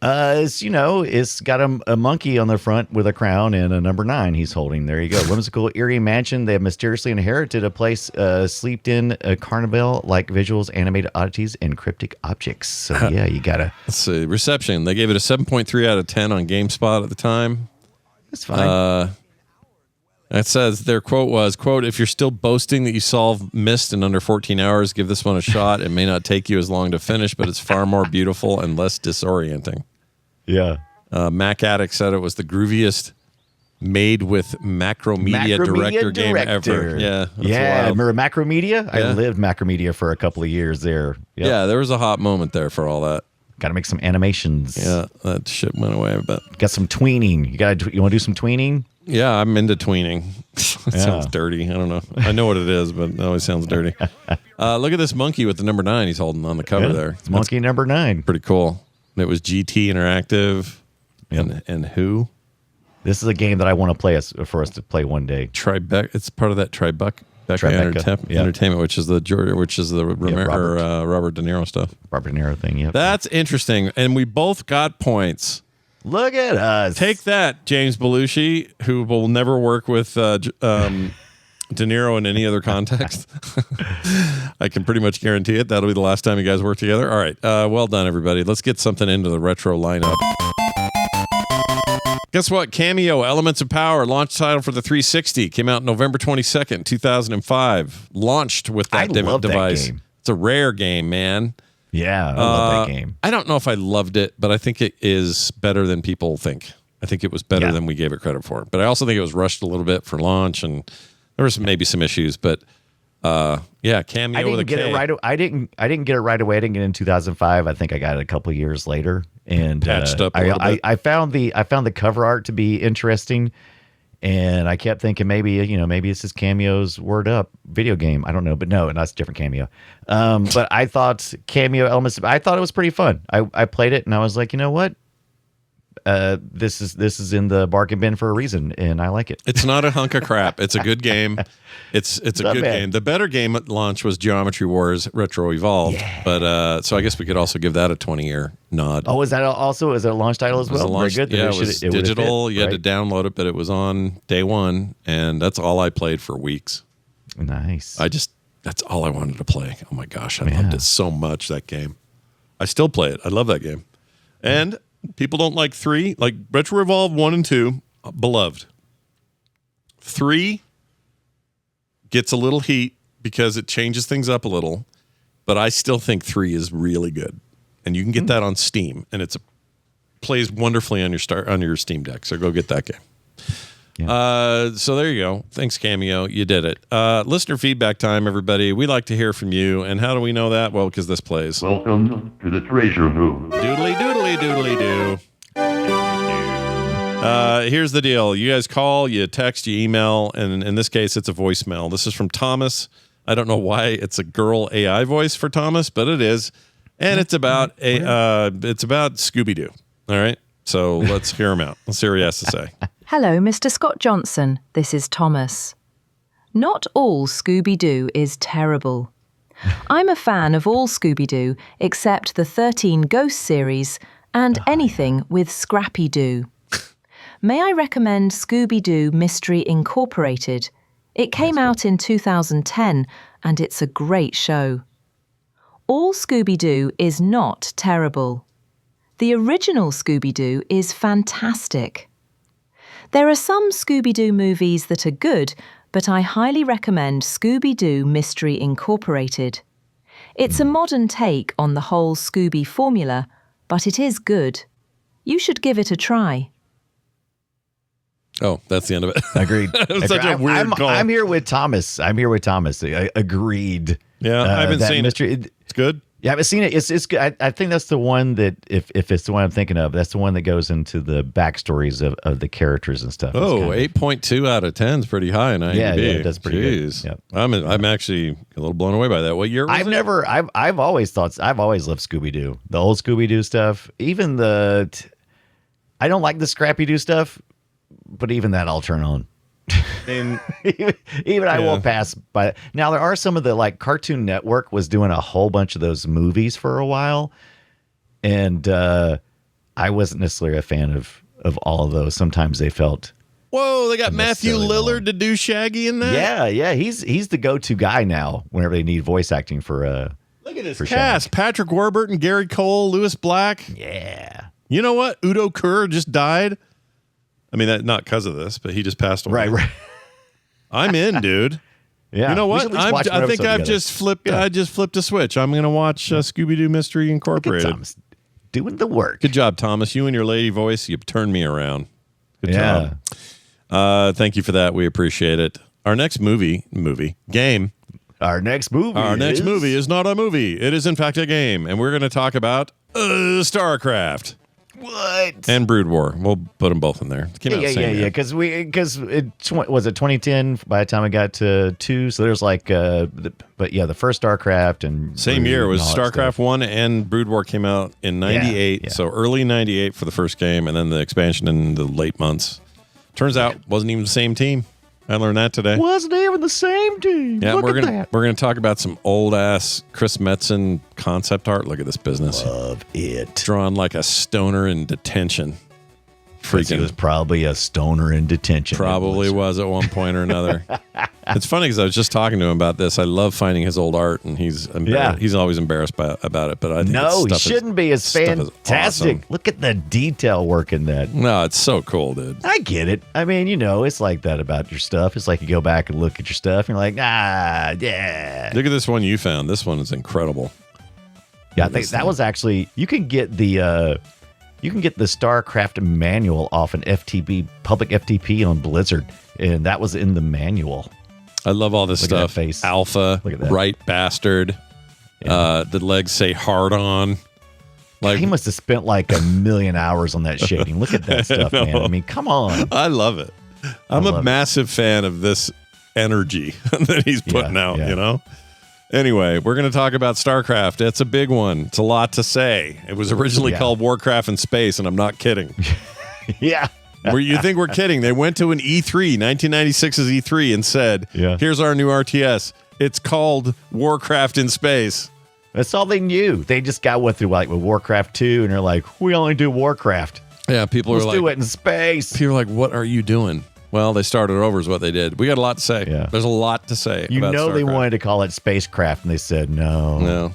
It's got a monkey on the front with a crown and a number 9 he's holding. There you go. Whimsical, eerie mansion. They have mysteriously inherited a place sleeped in a carnival like visuals, animated oddities, and cryptic objects. So, yeah, you got to. Let's see. Reception. They gave it a 7.3 out of 10 on GameSpot at the time. That's fine. It says their quote was, quote, if you're still boasting that you solve Myst in under 14 hours, give this one a shot. It may not take you as long to finish, but it's far more beautiful and less disorienting. Yeah. Mac Addict said it was the grooviest made with Macromedia director game ever. Yeah. Yeah. Remember Macromedia? Yeah. I lived Macromedia for a couple of years there. Yep. Yeah, there was a hot moment there for all that. Got to make some animations. Yeah, that shit went away a bit. Got some tweening. You want to do some tweening? Yeah, I'm into tweening. It sounds dirty. I don't know. I know what it is, but it always sounds dirty. Look at this monkey with the number 9 he's holding on the cover there. It's monkey number 9. Pretty cool. It was GT Interactive. Yep. And who? This is a game that I want to play for us to play one day. Tribeca. It's part of that Tribeca Entertainment, which is the Robert De Niro stuff. Robert De Niro thing. Yep. That's interesting, and we both got points. Look at us. Take that, James Belushi, who will never work with De Niro in any other context. I can pretty much guarantee it. That'll be the last time you guys work together. All right. Well done, everybody. Let's get something into the retro lineup. Guess what? Cameo, Elements of Power, launch title for the 360. Came out November 22nd, 2005. Launched with that device. That game. It's a rare game, man. Yeah, I love that game. I don't know if I loved it, but I think it is better than people think. I think it was better than we gave it credit for. But I also think it was rushed a little bit for launch, and there was maybe some issues. But Cameo with a K. I didn't get it right away. I didn't get it in 2005. I think I got it a couple of years later, and patched up a little bit. I found the cover art to be interesting. And I kept thinking maybe it's just Cameo's Word Up video game. I don't know, but no, that's a different Cameo. But I thought Cameo Elements, I thought it was pretty fun. I played it and I was like, you know what? This is in the bargain bin for a reason, and I like it. It's not a hunk of crap. It's a good game. It's a good game. The better game at launch was Geometry Wars Retro Evolved, but so I guess we could also give that a 20-year nod. Oh, is that also a launch title as well? Very good. Yeah, it was digital. You had to download it, but it was on day one, and that's all I played for weeks. Nice. That's all I wanted to play. Oh my gosh, I loved it so much, that game. I still play it. I love that game. And people don't like 3, like Retro Evolved 1 and 2, beloved. 3 gets a little heat because it changes things up a little, but I still think 3 is really good. And you can get that on Steam, and plays wonderfully on your Steam Deck. So go get that game. Yeah. So there you go. Thanks, Cameo. You did it. Listener feedback time, everybody. We like to hear from you. And how do we know that? Well, because this plays. Welcome to the treasure room. Doodly doodly doodly doo. Here's the deal. You guys call, you text, you email, and in this case, it's a voicemail. This is from Thomas. I don't know why it's a girl AI voice for Thomas, but it is. And it's about Scooby-Doo. All right? So let's hear him out. Let's hear what he has to say. Hello, Mr. Scott Johnson. This is Thomas. Not all Scooby-Doo is terrible. I'm a fan of all Scooby-Doo except the 13 Ghosts series and anything with Scrappy-Doo. May I recommend Scooby-Doo Mystery Incorporated? It came out in 2010, and it's a great show. All Scooby-Doo is not terrible. The original Scooby-Doo is fantastic. There are some Scooby-Doo movies that are good, but I highly recommend Scooby-Doo Mystery Incorporated. It's a modern take on the whole Scooby formula, but it is good. You should give it a try. Oh, that's the end of it. Agreed. Such a weird call. I'm here with Thomas. Agreed. Yeah, I haven't seen mystery, it. It's good. Yeah, I haven't seen it. It's good. I think that's the one that, if it's the one I'm thinking of, that's the one that goes into the backstories of the characters and stuff. Oh, 8.2 out of 10 is pretty high in IMDb. Yeah, that's pretty good. Yep. I'm actually a little blown away by that. What year was it? I've always loved Scooby-Doo. The old Scooby-Doo stuff. Even I don't like the Scrappy-Doo stuff, but even that I'll turn on. Even I won't pass by. Now there are some of the, like, Cartoon Network was doing a whole bunch of those movies for a while, and I wasn't necessarily a fan of all of those. Sometimes they felt. Whoa! They got Matthew Lillard to do Shaggy in that. Yeah. He's the go-to guy now whenever they need voice acting for. Look at this cast: Shaggy. Patrick Warburton, Gary Cole, Lewis Black. Yeah. You know what? Udo Kerr just died. I mean, that not because of this, but he just passed away. Right. I'm in, dude. Yeah. You know what? I think I've just flipped. Yeah. I just flipped a switch. I'm going to watch Scooby-Doo Mystery Incorporated. Thomas doing the work. Good job, Thomas. You and your lady voice, you turned me around. Good job. Thank you for that. We appreciate it. Our next game. Our next movie is not a movie. It is, in fact, a game. And we're going to talk about StarCraft. What? And Brood War. We'll put them both in there. It came out the same year. Because was it 2010 by the time I got to 2? So there's like, the first StarCraft and same year was StarCraft 1 and Brood War came out in 98. Yeah. So early 98 for the first game, and then the expansion in the late months. Turns out wasn't even the same team. I learned that today. Wasn't even the same team. Yeah, we're gonna talk about some old ass Chris Metzen concept art. Look at this business. Love it. Drawn like a stoner in detention. Freaking, he was probably a stoner in detention. Probably was at one point or another. It's funny because I was just talking to him about this. I love finding his old art, and he's always embarrassed about it. But I think he shouldn't be. It's fantastic. Awesome. Look at the detail work in that. No, it's so cool, dude. I get it. I mean, it's like that about your stuff. It's like you go back and look at your stuff, and you're like, yeah. Look at this one you found. This one is incredible. Yeah, I think that was actually. You can get the StarCraft manual off an public FTP on Blizzard, and that was in the manual. I love all this stuff. Face. Alpha, right bastard. Yeah. The legs say hard on. Like, he must have spent like 1 million hours on that shading. Look at that stuff, man. I mean, come on. I love it. I'm a massive fan of this energy that he's putting out, you know? Anyway, we're going to talk about StarCraft. It's a big one. It's a lot to say. It was originally called Warcraft in Space, and I'm not kidding. Yeah. Where you think we're kidding. They went to an E3, 1996's E3, and said, here's our new RTS. It's called Warcraft in Space. That's all they knew. They just got with Warcraft 2, and they're like, we only do Warcraft. Yeah, Let's do it in space. People are like, what are you doing? Well, they started over is what they did. We got a lot to say. Yeah. There's a lot to say about StarCraft. They wanted to call it Spacecraft, and they said no. No.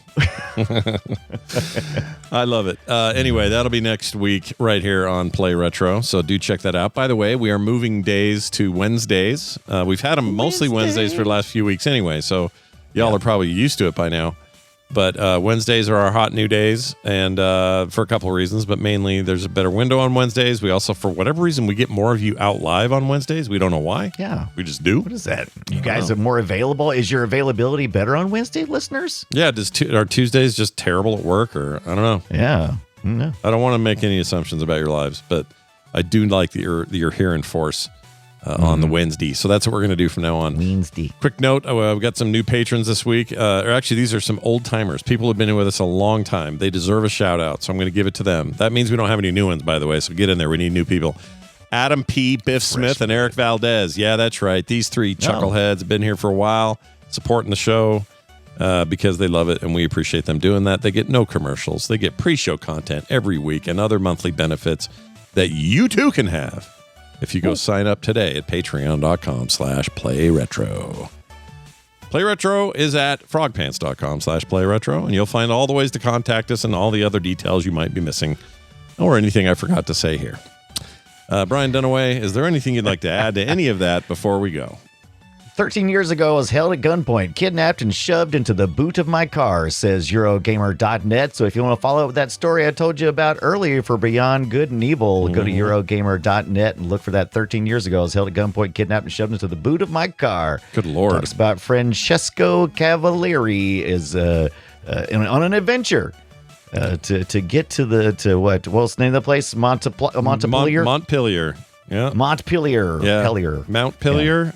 I love it. Anyway, that'll be next week right here on Play Retro, so do check that out. By the way, we are moving days to Wednesdays. We've had them mostly Wednesdays for the last few weeks anyway, so y'all are probably used to it by now. But Wednesdays are our hot new days, and for a couple of reasons, but mainly there's a better window on Wednesdays. We also, for whatever reason, we get more of you out live on Wednesdays. We don't know why. Yeah. We just do. What is that? You guys are more available? Is your availability better on Wednesday, listeners? Yeah. Are Tuesdays just terrible at work, or I don't know? Yeah. No. I don't want to make any assumptions about your lives, but I do like that you're here in force. On the Wednesday. So that's what we're going to do from now on. Wednesday. Quick note, we've got some new patrons this week. Or actually, these are some old timers. People who've been with us a long time. They deserve a shout out, so I'm going to give it to them. That means we don't have any new ones, by the way, so get in there. We need new people. Adam P., Biff Smith, and Eric Valdez. Yeah, that's right. These three chuckleheads have been here for a while, supporting the show because they love it, and we appreciate them doing that. They get no commercials. They get pre-show content every week and other monthly benefits that you too can have. if you go sign up today at patreon.com/playretro. PlayRetro is at frogpants.com/playretro, and you'll find all the ways to contact us and all the other details you might be missing or anything I forgot to say here. Brian Dunaway, is there anything you'd like to add to any of that before we go? 13 years ago, I was held at gunpoint, kidnapped, and shoved into the boot of my car, says Eurogamer.net. So if you want to follow up that story I told you about earlier for Beyond Good and Evil, go to Eurogamer.net and look for that 13 years ago. I was held at gunpoint, kidnapped, and shoved into the boot of my car. Good Lord. Talks about Francesco Cavalieri is on an adventure to get to what's the name of the place? Montpellier? Montpellier. Yeah. Montpellier. Yeah. Pellier. Mount Pillier? Yeah.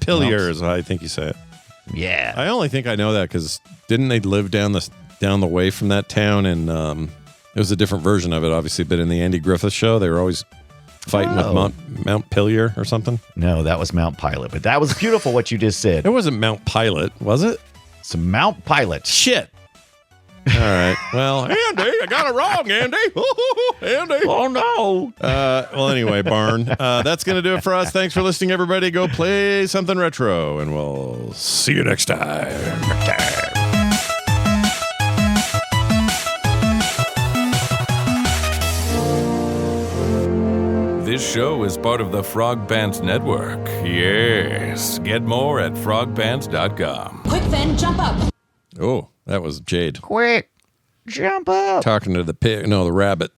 Pillier is how I think you say it. Yeah. I only think I know that because didn't they live down the way from that town? And it was a different version of it, obviously. But in the Andy Griffith show, they were always fighting with Mount Pillier or something. No, that was Mount Pilot. But that was beautiful what you just said. It wasn't Mount Pilot, was it? It's Mount Pilot. Shit. All right. Well, Andy, I got it wrong, Andy. Andy. Oh, no. Well, anyway, Barn, that's going to do it for us. Thanks for listening, everybody. Go play something retro, and we'll see you next time. This show is part of the Frog Pants Network. Yes. Get more at frogpants.com. Quick, then, jump up. Oh. That was Jade. Quick, jump up. Talking to the pig. No, the rabbit.